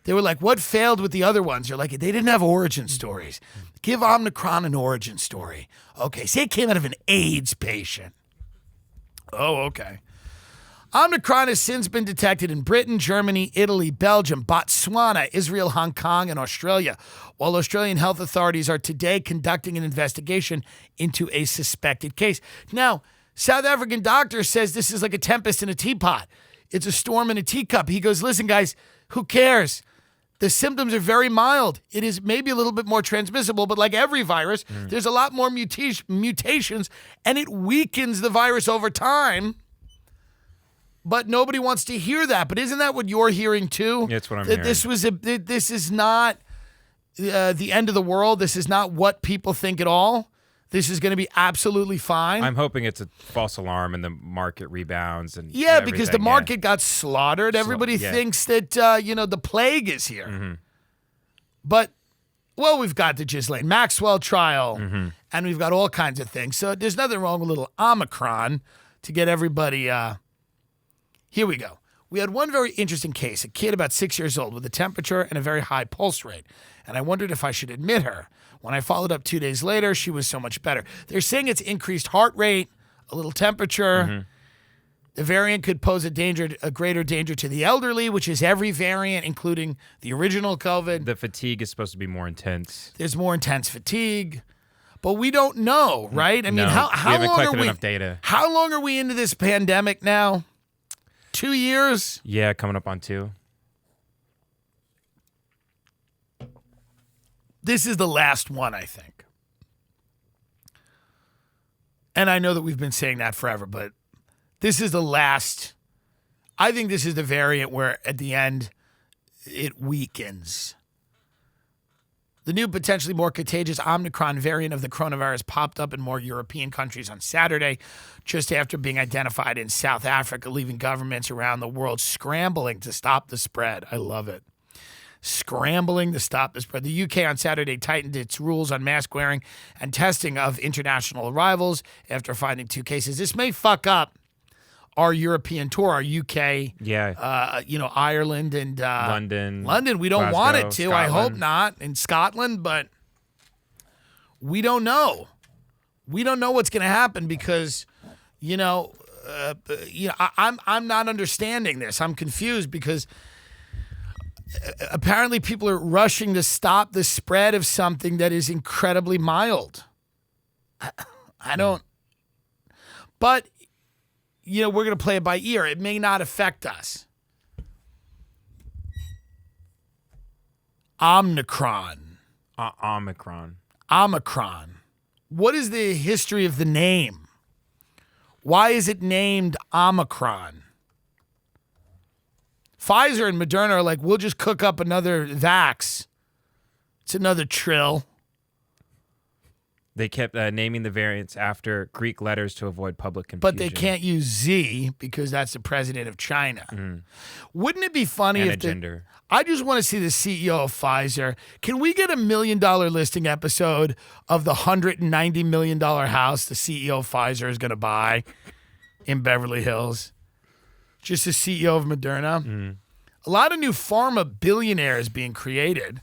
They were like, what failed with the other ones? They're like, they didn't have origin stories. Give Omicron an origin story. Okay, say it came out of an AIDS patient. Oh, okay. Omicron has since been detected in Britain, Germany, Italy, Belgium, Botswana, Israel, Hong Kong, and Australia, while Australian health authorities are today conducting an investigation into a suspected case. Now, South African doctor says this is like a tempest in a teapot. It's a storm in a teacup. He goes, listen, guys, who cares? The symptoms are very mild. It is maybe a little bit more transmissible, but like every virus, there's a lot more mutations, and it weakens the virus over time. But nobody wants to hear that. But isn't that what you're hearing too? Yeah, that's what I'm hearing. This is not the end of the world. This is not what people think at all. This is going to be absolutely fine. I'm hoping it's a false alarm and the market rebounds and because the market got slaughtered. Everybody thinks that the plague is here. But we've got the Ghislaine Maxwell trial, and we've got all kinds of things. So there's nothing wrong with a little Omicron to get everybody. Here we go. We had one very interesting case, a kid about 6 years old with a temperature and a very high pulse rate. And I wondered if I should admit her. When I followed up 2 days later, she was so much better. They're saying it's increased heart rate, a little temperature. The variant could pose a greater danger to the elderly, which is every variant, including the original COVID. The fatigue is supposed to be more intense. There's more intense fatigue. But we don't know, right? I mean, how we haven't long collected are we? enough data. How long are we into this pandemic now? 2 years? Yeah, coming up on 2. This is the last one, I think. And I know that we've been saying that forever, but this is the last. I think this is the variant where at the end it weakens. The new potentially more contagious Omicron variant of the coronavirus popped up in more European countries on Saturday, just after being identified in South Africa, leaving governments around the world scrambling to stop the spread. I love it. Scrambling to stop the spread. The UK on Saturday tightened its rules on mask wearing and testing of international arrivals after finding 2 cases. This may fuck up our European tour, our UK, Ireland and London. We don't want it to. Scotland. I hope not. In Scotland, but we don't know. We don't know what's going to happen because, I'm not understanding this. I'm confused because apparently people are rushing to stop the spread of something that is incredibly mild. I don't. But we're going to play it by ear. It may not affect us. Omicron. Omicron. What is the history of the name? Why is it named Omicron? Pfizer and Moderna are like, we'll just cook up another vax. It's another trill. They kept naming the variants after Greek letters to avoid public confusion. But they can't use Z because that's the president of China. Wouldn't it be funny and if a gender. I just want to see the CEO of Pfizer. Can we get $1 million listing episode of the $190 million house the CEO of Pfizer is going to buy in Beverly Hills? Just the CEO of Moderna. A lot of new pharma billionaires being created.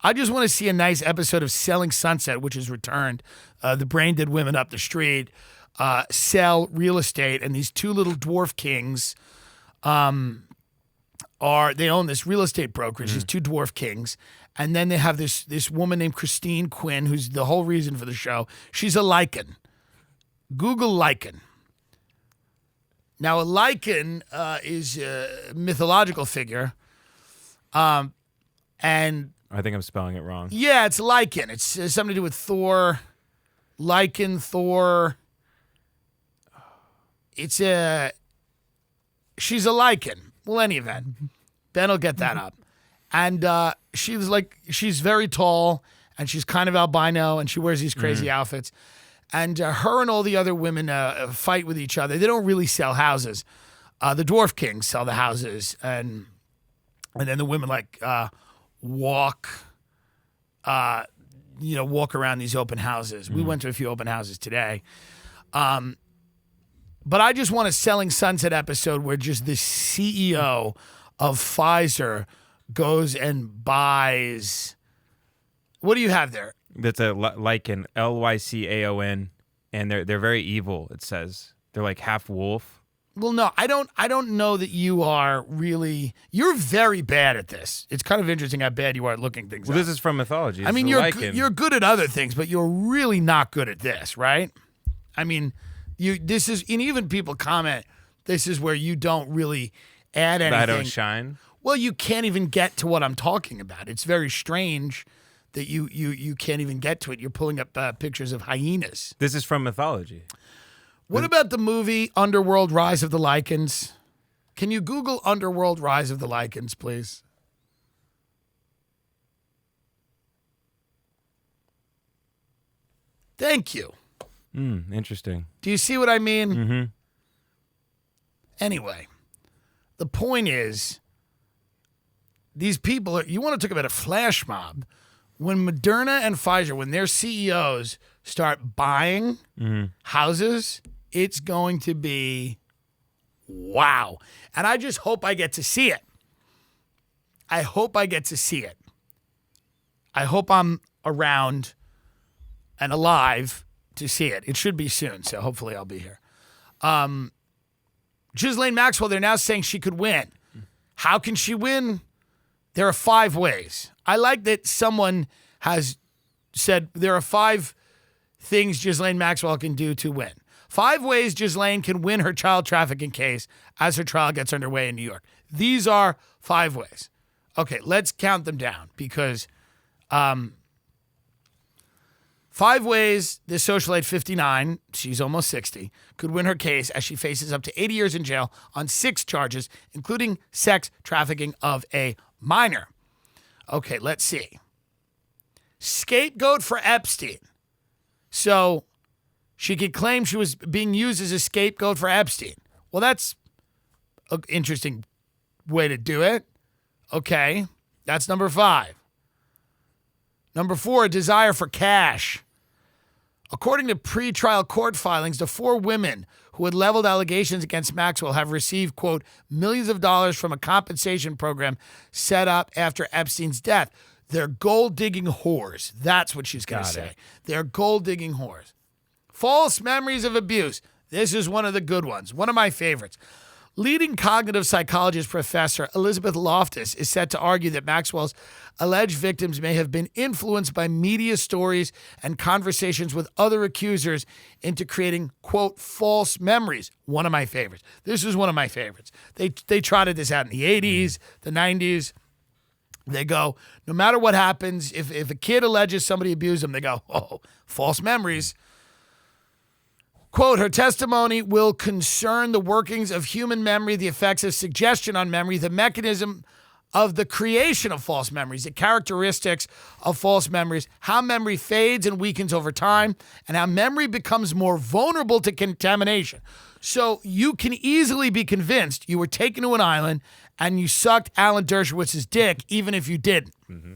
I just want to see a nice episode of Selling Sunset, which is returned. The brain dead women up the street sell real estate, and these 2 little dwarf kings they own this real estate brokerage. These 2 dwarf kings, and then they have this woman named Christine Quinn, who's the whole reason for the show. She's a lichen. Google lichen. Now, a lichen is a mythological figure, and I think I'm spelling it wrong. Yeah, it's lichen. It's something to do with Thor. Lichen, Thor. She's a lichen. Well, any event. Ben will get that up. And she's very tall, and she's kind of albino, and she wears these crazy outfits. And her and all the other women fight with each other. They don't really sell houses. The Dwarf Kings sell the houses, and then the women walk around these open houses. We went to a few open houses today. But I just want a Selling Sunset episode where just the CEO of Pfizer goes and buys. What do you have there? That's a lichen, Lycaon, and they're very evil. It says they're like half wolf. Well, no, I don't know that you are really. You're very bad at this. It's kind of interesting how bad you are at looking things up. This is from mythology. I mean, you're good at other things, but you're really not good at this, right? I mean, this is, and even people comment, this is where you don't really add anything. I don't shine. Well, you can't even get to what I'm talking about. It's very strange that you can't even get to it. You're pulling up pictures of hyenas. This is from mythology. What about the movie Underworld: Rise of the Lycans? Can you Google Underworld: Rise of the Lycans, please? Thank you. Interesting. Do you see what I mean? Mm-hmm. Anyway, the point is, these people, you want to talk about a flash mob. When Moderna and Pfizer, when their CEOs start buying houses, it's going to be wow. And I just hope I get to see it. I hope I get to see it. I hope I'm around and alive to see it. It should be soon, so hopefully I'll be here. Ghislaine Maxwell, they're now saying she could win. How can she win? There are 5 ways. I like that someone has said there are 5 things Ghislaine Maxwell can do to win. 5 ways Ghislaine can win her child trafficking case as her trial gets underway in New York. These are 5 ways. Okay, let's count them down because 5 ways this socialite, 59, she's almost 60, could win her case as she faces up to 80 years in jail on 6 charges, including sex trafficking of a minor. Okay, let's see. Scapegoat for Epstein. So she could claim she was being used as a scapegoat for Epstein. Well, that's an interesting way to do it. Okay, that's number 5. Number 4, a desire for cash. According to pretrial court filings, the 4 women who had leveled allegations against Maxwell have received, quote, millions of dollars from a compensation program set up after Epstein's death. They're gold-digging whores. That's what she's going to say. They're gold-digging whores. False memories of abuse. This is one of the good ones, one of my favorites. Leading cognitive psychologist professor Elizabeth Loftus is set to argue that Maxwell's alleged victims may have been influenced by media stories and conversations with other accusers into creating, quote, false memories. One of my favorites. This is one of my favorites. They trotted this out in the 80s, the 90s. They go, no matter what happens, if a kid alleges somebody abused them, they go, oh, false memories. Quote, her testimony will concern the workings of human memory, the effects of suggestion on memory, the mechanism of the creation of false memories, the characteristics of false memories, how memory fades and weakens over time, and how memory becomes more vulnerable to contamination. So you can easily be convinced you were taken to an island and you sucked Alan Dershowitz's dick, even if you didn't. Mm-hmm.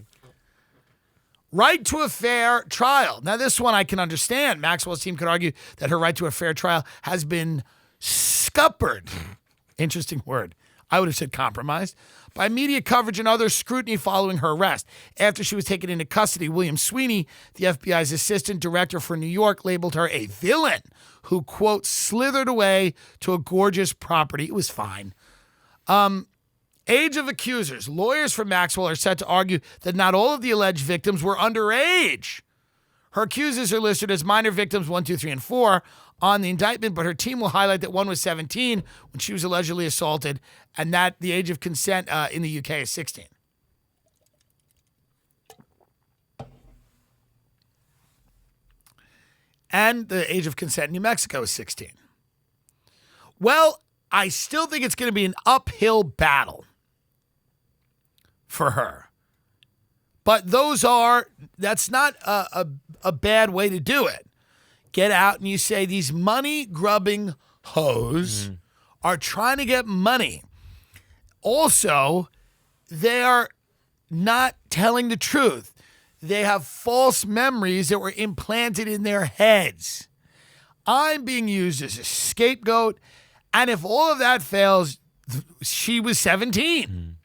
Right to a fair trial. Now, this one I can understand. Maxwell's team could argue that her right to a fair trial has been scuppered. Interesting word. I would have said compromised. By media coverage and other scrutiny following her arrest. After she was taken into custody, William Sweeney, the FBI's assistant director for New York, labeled her a villain who, quote, slithered away to a gorgeous property. It was fine. Age of accusers. Lawyers for Maxwell are set to argue that not all of the alleged victims were underage. Her accusers are listed as minor victims 1, 2, 3, and 4 on the indictment, but her team will highlight that one was 17 when she was allegedly assaulted, and that the age of consent in the UK is 16. And the age of consent in New Mexico is 16. Well, I still think it's going to be an uphill battle for her. But that's not a bad way to do it. Get out and you say these money-grubbing hoes are trying to get money. Also, they are not telling the truth. They have false memories that were implanted in their heads. I'm being used as a scapegoat. And if all of that fails, she was 17,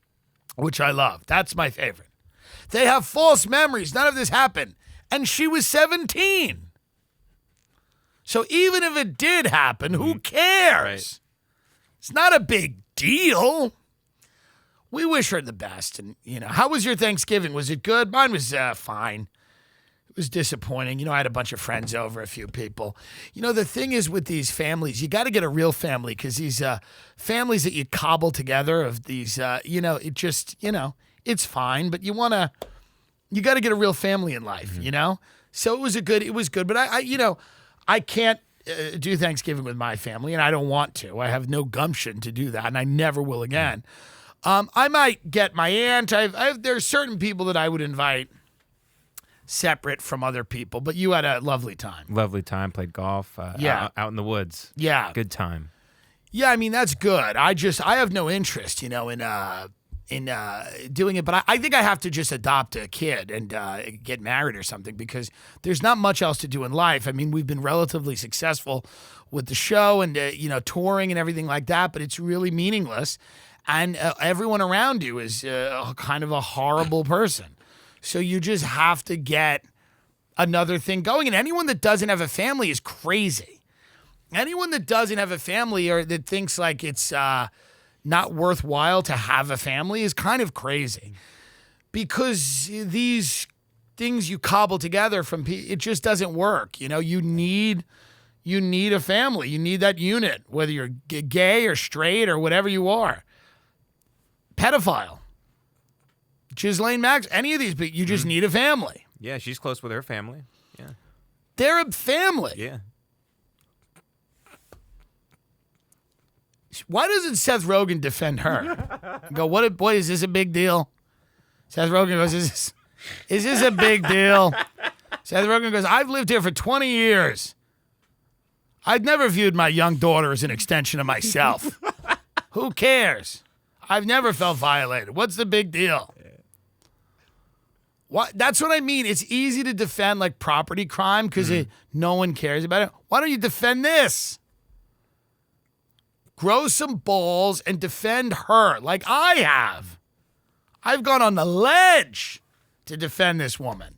which I love. That's my favorite. They have false memories. None of this happened. And she was 17. So even if it did happen, who cares? Right. It's not a big deal. We wish her the best. And, how was your Thanksgiving? Was it good? Mine was fine. It was disappointing. I had a bunch of friends over, a few people. The thing is with these families, you got to get a real family because these families that you cobble together of these, it just, it's fine. But you got to get a real family in life, So it was good. But I can't do Thanksgiving with my family, and I don't want to. I have no gumption to do that, and I never will again. I might get my aunt. There's certain people that I would invite separate from other people, but you had a lovely time. Lovely time. Played golf. Out in the woods. Yeah. Good time. Yeah, I mean, that's good. I have no interest, in doing it, but I think I have to just adopt a kid and get married or something because there's not much else to do in life. I mean, we've been relatively successful with the show and, touring and everything like that, but it's really meaningless. And everyone around you is kind of a horrible person. So you just have to get another thing going. And anyone that doesn't have a family is crazy. Anyone that doesn't have a family or that thinks like it's not worthwhile to have a family is kind of crazy. Because these things you cobble together from people, it just doesn't work. You need a family. You need that unit, whether you're gay or straight or whatever you are. Pedophile, Ghislaine Max, any of these people, you just need a family. Yeah, she's close with her family. Yeah. They're a family. Yeah. Why doesn't Seth Rogen defend her? Go, what is this a big deal? Seth Rogen goes, is this a big deal? Seth Rogen goes, I've lived here for 20 years. I've never viewed my young daughter as an extension of myself. Who cares? I've never felt violated. What's the big deal? What? That's what I mean. It's easy to defend like property crime because no one cares about it. Why don't you defend this? Grow some balls and defend her like I have. I've gone on the ledge to defend this woman.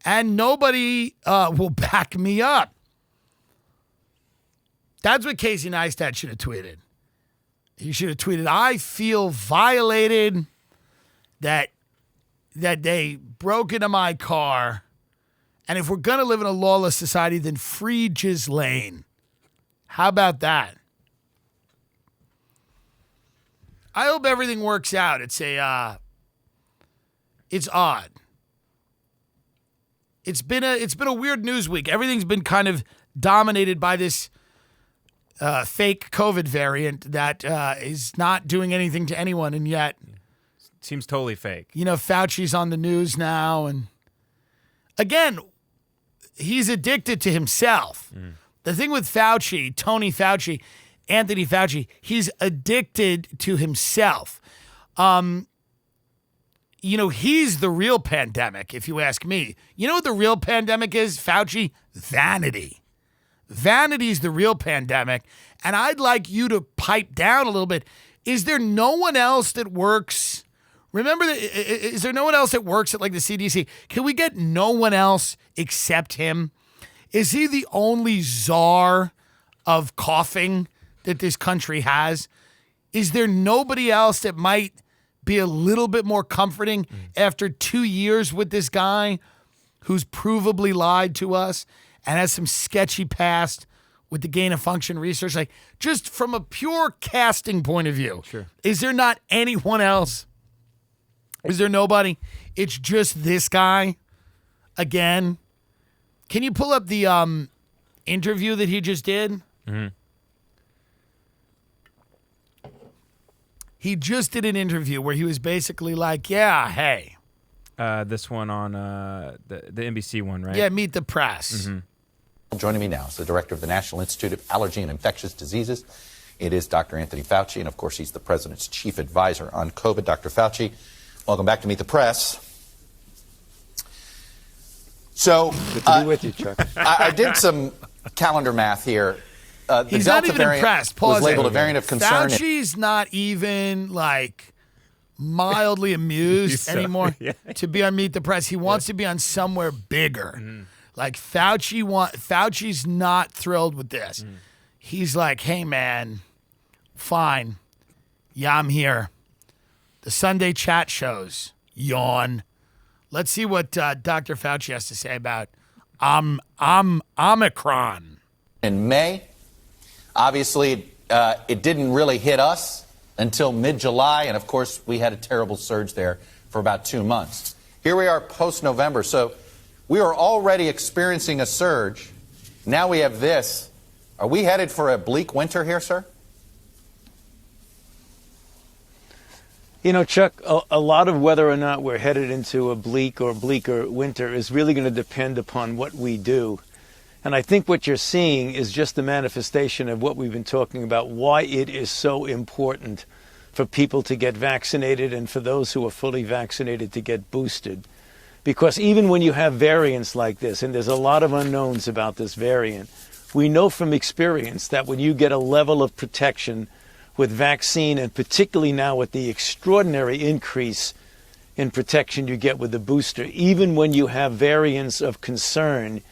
And nobody will back me up. That's what Casey Neistat should have tweeted. He should have tweeted, I feel violated that they broke into my car. And if we're going to live in a lawless society, then free Ghislaine. How about that? I hope everything works out. It's odd. It's been a weird news week. Everything's been kind of dominated by this fake COVID variant that is not doing anything to anyone, and yet seems totally fake. Fauci's on the news now, and again, he's addicted to himself. The thing with Fauci, Anthony Fauci, he's addicted to himself. He's the real pandemic, if you ask me. You know what the real pandemic is, Fauci? Vanity. Vanity's the real pandemic, and I'd like you to pipe down a little bit. Is there no one else that works? Remember, is there no one else that works at like the CDC? Can we get no one else except him? Is he the only czar of coughing that this country has? Is there nobody else that might be a little bit more comforting after 2 years with this guy who's provably lied to us and has some sketchy past with the gain of function research? Like, just from a pure casting point of view, sure. Is there not anyone else? Is there nobody? It's just this guy again. Can you pull up the interview that he just did? Mm-hmm. He just did an interview where he was basically like, yeah, hey. This one on the NBC one, right? Yeah, Meet the Press. Mm-hmm. Joining me now is the director of the National Institute of Allergy and Infectious Diseases. It is Dr. Anthony Fauci, and of course, he's the president's chief advisor on COVID. Dr. Fauci, welcome back to Meet the Press. So, good to be with you, Chuck. I did some calendar math here. He's Delta not even variant impressed. was labeled a variant of concern. Fauci's not even like mildly amused anymore to be on Meet the Press. He wants to be on somewhere bigger. Like Fauci's not thrilled with this. He's like, hey man, fine. Yeah, I'm here. The Sunday chat shows. Yawn. Let's see what Dr. Fauci has to say about Omicron. In May, obviously, it didn't really hit us until mid-July, and of course, we had a terrible surge there for about 2 months. Here we are post-November, so we are already experiencing a surge. Now we have this. Are we headed for a bleak winter here, sir? You know, Chuck, a lot of whether or not we're headed into a bleak or bleaker winter is really going to depend upon what we do. And I think what you're seeing is just the manifestation of what we've been talking about, why it is so important for people to get vaccinated and for those who are fully vaccinated to get boosted. Because even when you have variants like this, and there's a lot of unknowns about this variant, we know from experience that when you get a level of protection with vaccine, and particularly now with the extraordinary increase in protection you get with the booster, even when you have variants of concern,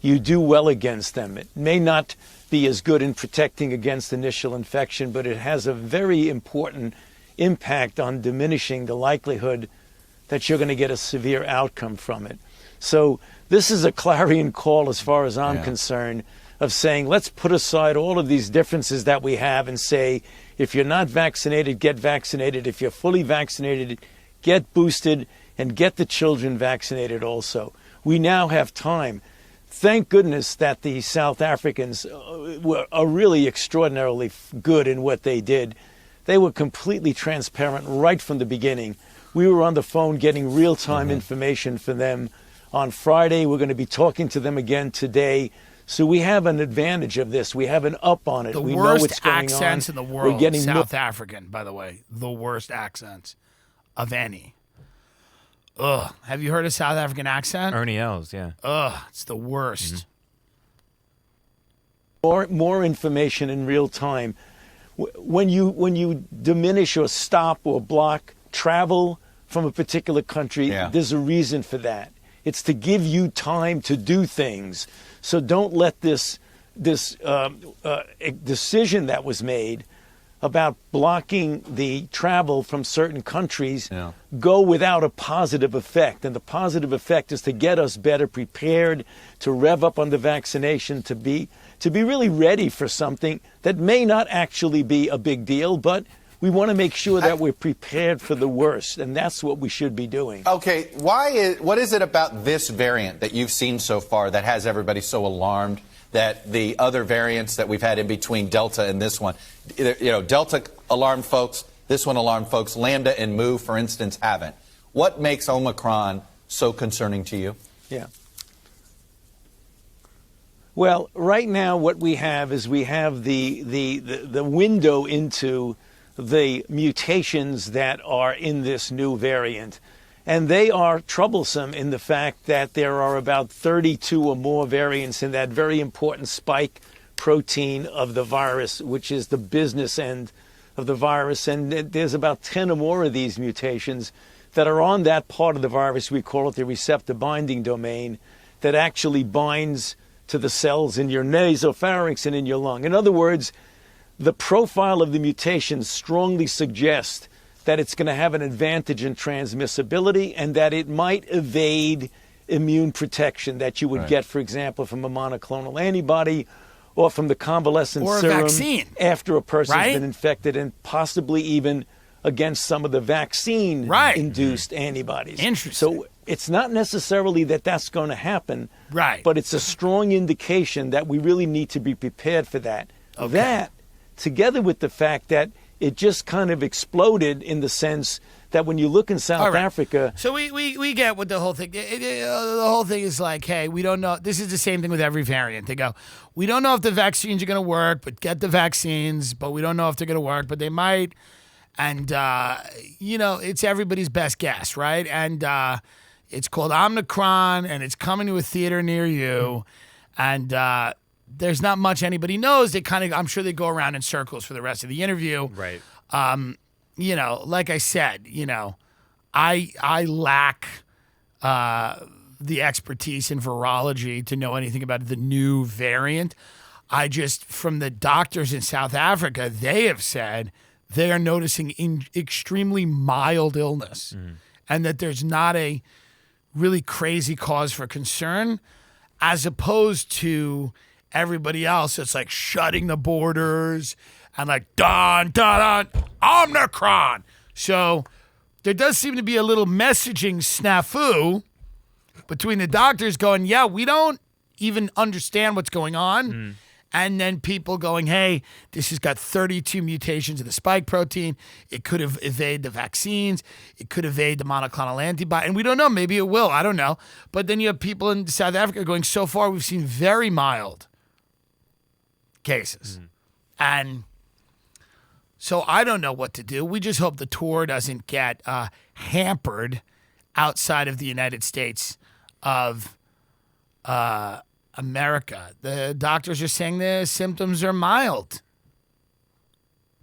you do well against them. It may not be as good in protecting against initial infection, but it has a very important impact on diminishing the likelihood that you're going to get a severe outcome from it. So this is a clarion call, as far as I'm concerned, of saying, let's put aside all of these differences that we have and say, if you're not vaccinated, get vaccinated. If you're fully vaccinated, get boosted, and get the children vaccinated also. We now have time. Thank goodness that the South Africans are really extraordinarily good in what they did. They were completely transparent right from the beginning. We were on the phone getting real-time information from them on Friday. We're going to be talking to them again today. So we have an advantage of this. We have an up on it. We know what's going on. The worst accents in the world, we're getting South African, by the way. The worst accents of any. Ugh. Have you heard a South African accent? Ernie Els, yeah. Ugh, it's the worst. More information in real time. When you diminish or stop or block travel from a particular country, there's a reason for that. It's to give you time to do things. So don't let this decision that was made about blocking the travel from certain countries go without a positive effect. And the positive effect is to get us better prepared, to rev up on the vaccination, to be really ready for something that may not actually be a big deal, but we want to make sure that we're prepared for the worst, and that's what we should be doing. Okay, what is it about this variant that you've seen so far that has everybody so alarmed that the other variants that we've had in between Delta and this one, Delta alarmed folks, this one alarmed folks, Lambda and Mu, for instance, haven't. What makes Omicron so concerning to you? Yeah. Well, right now what we have is we have the window into the mutations that are in this new variant. And they are troublesome in the fact that there are about 32 or more variants in that very important spike protein of the virus, which is the business end of the virus. And there's about 10 or more of these mutations that are on that part of the virus. We call it the receptor binding domain, that actually binds to the cells in your nasopharynx and in your lung. In other words, the profile of the mutation strongly suggests that it's going to have an advantage in transmissibility and that it might evade immune protection that you would get, for example, from a monoclonal antibody or from the convalescent serum vaccine, after a person's been infected, and possibly even against some of the vaccine-induced antibodies. Interesting. So it's not necessarily that that's going to happen, but it's a strong indication that we really need to be prepared for that. That, together with the fact that it just kind of exploded in the sense that when you look in South All right. Africa, So we get what the whole thing. The whole thing is like, hey, we don't know. This is the same thing with every variant. They go, we don't know if the vaccines are going to work, but get the vaccines. But we don't know if they're going to work, but they might. And it's everybody's best guess, right? And it's called Omicron, and it's coming to a theater near you. And there's not much anybody knows. They kind of, I'm sure they go around in circles for the rest of the interview. Right. Like I said, I lack the expertise in virology to know anything about the new variant. From the doctors in South Africa, they have said they are noticing extremely mild illness and that there's not a really crazy cause for concern, as opposed to everybody else. It's like shutting the borders and like, dun, dun, dun, Omicron. So there does seem to be a little messaging snafu between the doctors going, yeah, we don't even understand what's going on. And then people going, hey, this has got 32 mutations of the spike protein. It could have evaded the vaccines. It could evade the monoclonal antibody. And we don't know. Maybe it will. I don't know. But then you have people in South Africa going, so far we've seen very mild cases. And so I don't know what to do. We just hope the tour doesn't get hampered outside of the United States of America. The doctors are saying the symptoms are mild.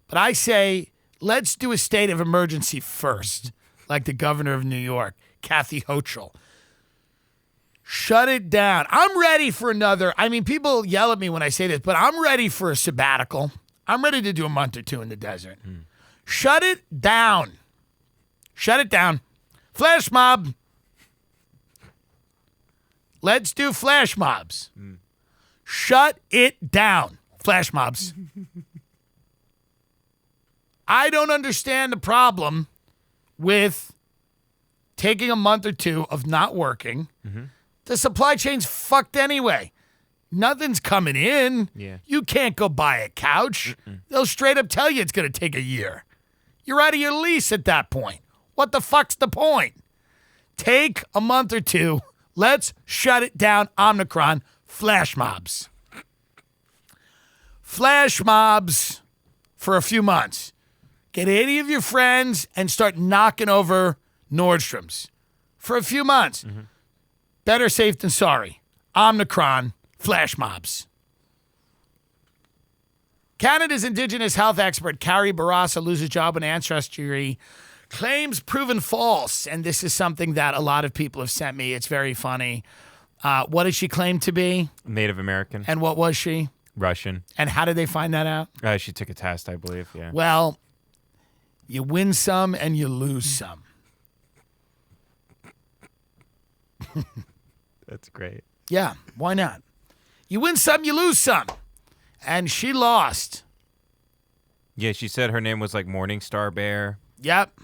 But I say, let's do a state of emergency first, like the governor of New York, Kathy Hochul. Shut it down. I'm ready for people yell at me when I say this, but I'm ready for a sabbatical. I'm ready to do a month or two in the desert. Shut it down. Shut it down. Flash mob. Let's do flash mobs. Shut it down. Flash mobs. I don't understand the problem with taking a month or two of not working. The supply chain's fucked anyway. Nothing's coming in. Yeah. You can't go buy a couch. They'll straight up tell you it's going to take a year. You're out of your lease at that point. What the fuck's the point? Take a month or two. Let's shut it down. Omicron. Flash mobs. Flash mobs for a few months. Get 80 of your friends and start knocking over Nordstroms for a few months. Better safe than sorry. Omicron. Flash mobs. Canada's Indigenous health expert Carrie Barassa loses job in ancestry. Claims proven false. And this is something that a lot of people have sent me. It's very funny. What did she claim to be? Native American. And what was she? Russian. And how did they find that out? She took a test, I believe. Yeah. Well, you win some and you lose some. That's great. Yeah, why not? You win some, you lose some. And she lost. Yeah, she said her name was like Morningstar Bear. Yep.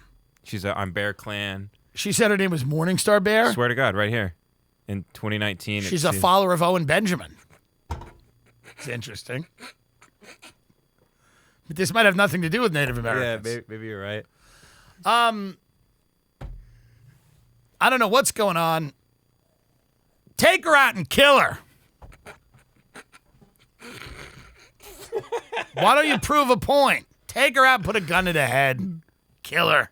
She's on Bear Clan. She said her name was Morningstar Bear. Swear to God, right here. In 2019. She's a follower of Owen Benjamin. It's interesting. But this might have nothing to do with Native Americans. Yeah, maybe you're right. I don't know what's going on. Take her out and kill her. Why don't you prove a point? Take her out and put a gun to the head. Kill her.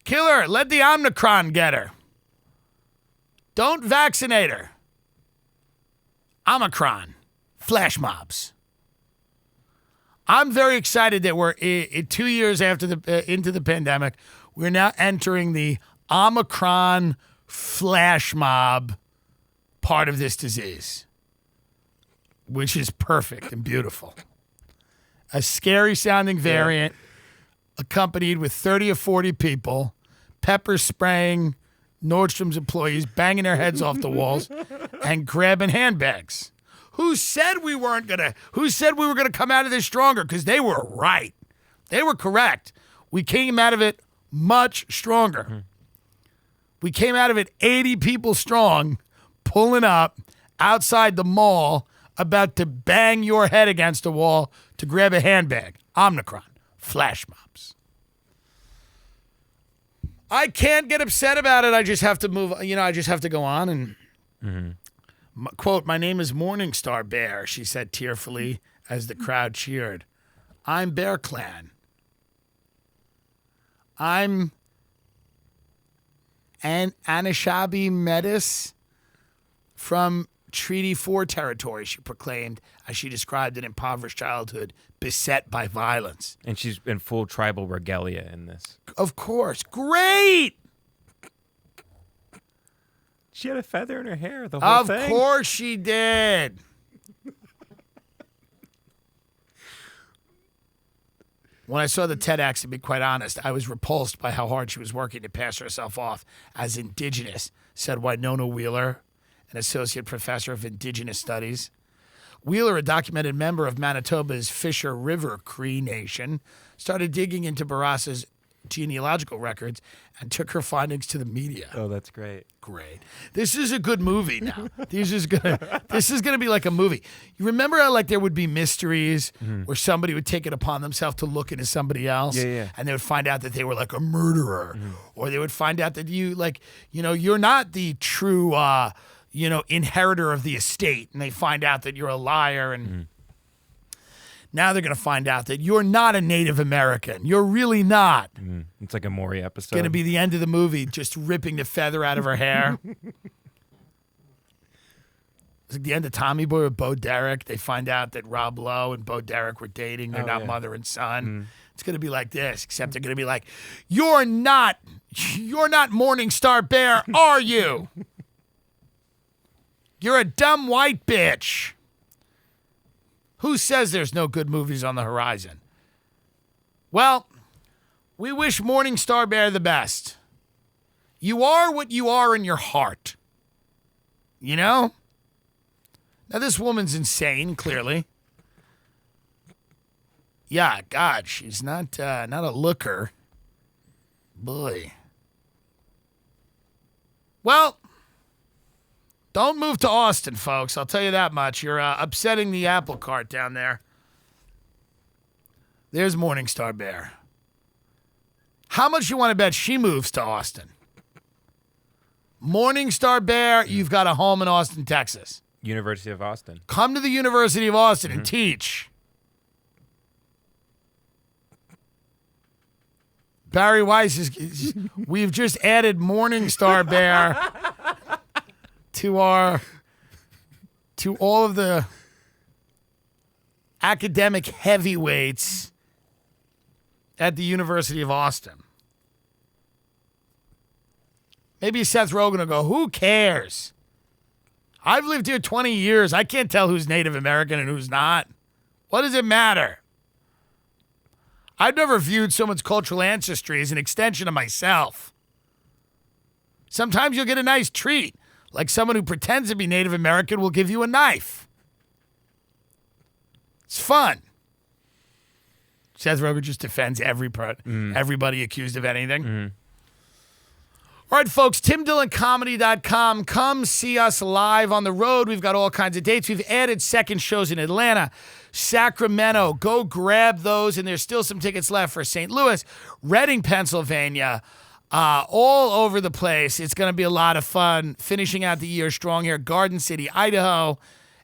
Kill her. Let the Omicron get her. Don't vaccinate her. Omicron. Flash mobs. I'm very excited that we're 2 years after into the pandemic. We're now entering the Omicron flash mob part of this disease, which is perfect and beautiful. A scary sounding variant accompanied with 30 or 40 people pepper spraying Nordstrom's employees, banging their heads off the walls and grabbing handbags. Who said we were going to come out of this stronger? Because they were right. They were correct. We came out of it much stronger. We came out of it 80 people strong, pulling up outside the mall, about to bang your head against a wall to grab a handbag. Omicron. Flash mobs. I can't get upset about it. I just have to move. I just have to go on and quote, "My name is Morningstar Bear," she said tearfully as the crowd cheered. "I'm Bear Clan. I'm Anishinaabe Metis from Treaty 4 territory," she proclaimed as she described an impoverished childhood beset by violence. And she's in full tribal regalia in this. Of course. Great! She had a feather in her hair the whole thing. Of course she did. When I saw the TEDx, to be quite honest, I was repulsed by how hard she was working to pass herself off as indigenous, said Winona Wheeler, an associate professor of indigenous studies. Wheeler, a documented member of Manitoba's Fisher River Cree Nation, started digging into Barassa's genealogical records and took her findings to the media. Oh, that's great. Great. This is a good movie now. This is gonna be like a movie. You remember how there would be mysteries where somebody would take it upon themselves to look into somebody else, Yeah. and they would find out that they were like a murderer, or they would find out that you're not the true inheritor of the estate, and they find out that you're a liar, and now they're going to find out that you're not a Native American. You're really not. It's like a Maury episode. Going to be the end of the movie, just ripping the feather out of her hair. It's like the end of Tommy Boy with Bo Derek. They find out that Rob Lowe and Bo Derek were dating. They're not mother and son. It's going to be like this, except they're going to be like, you're not Morningstar Bear, are you? You're a dumb white bitch. Who says there's no good movies on the horizon? Well, we wish Morningstar Bear the best. You are what you are in your heart. You know? Now, this woman's insane, clearly. Yeah, God, she's not a looker. Boy. Well, don't move to Austin, folks. I'll tell you that much. You're upsetting the apple cart down there. There's Morningstar Bear. How much you want to bet she moves to Austin? Morningstar Bear, you've got a home in Austin, Texas. University of Austin. Come to the University of Austin and teach. Barry Weiss we've just added Morningstar Bear to all of the academic heavyweights at the University of Austin. Maybe Seth Rogen will go, who cares? I've lived here 20 years. I can't tell who's Native American and who's not. What does it matter? I've never viewed someone's cultural ancestry as an extension of myself. Sometimes you'll get a nice treat, like someone who pretends to be Native American will give you a knife. It's fun. Seth Rogen just defends everybody accused of anything. All right, folks, TimDillonComedy.com. Come see us live on the road. We've got all kinds of dates. We've added second shows in Atlanta, Sacramento. Go grab those, and there's still some tickets left for St. Louis, Reading, Pennsylvania, all over the place. It's going to be a lot of fun. Finishing out the year strong here, Garden City, Idaho.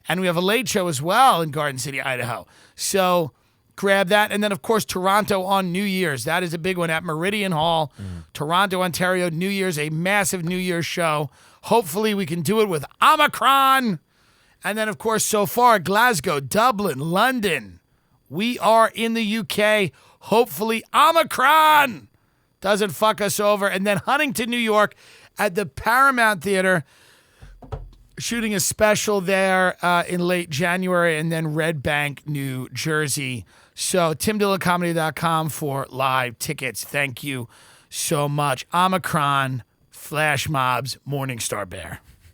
And we have a late show as well in Garden City, Idaho. So grab that. And then, of course, Toronto on New Year's. That is a big one at Meridian Hall, Toronto, Ontario. New Year's, a massive New Year's show. Hopefully we can do it with Omicron. And then, of course, so far, Glasgow, Dublin, London. We are in the UK. Hopefully Omicron doesn't fuck us over. And then Huntington, New York at the Paramount Theater, shooting a special there in late January, and then Red Bank, New Jersey. So TimDillonComedy.com for live tickets. Thank you so much. Omicron, Flashmobs, Morningstar Bear.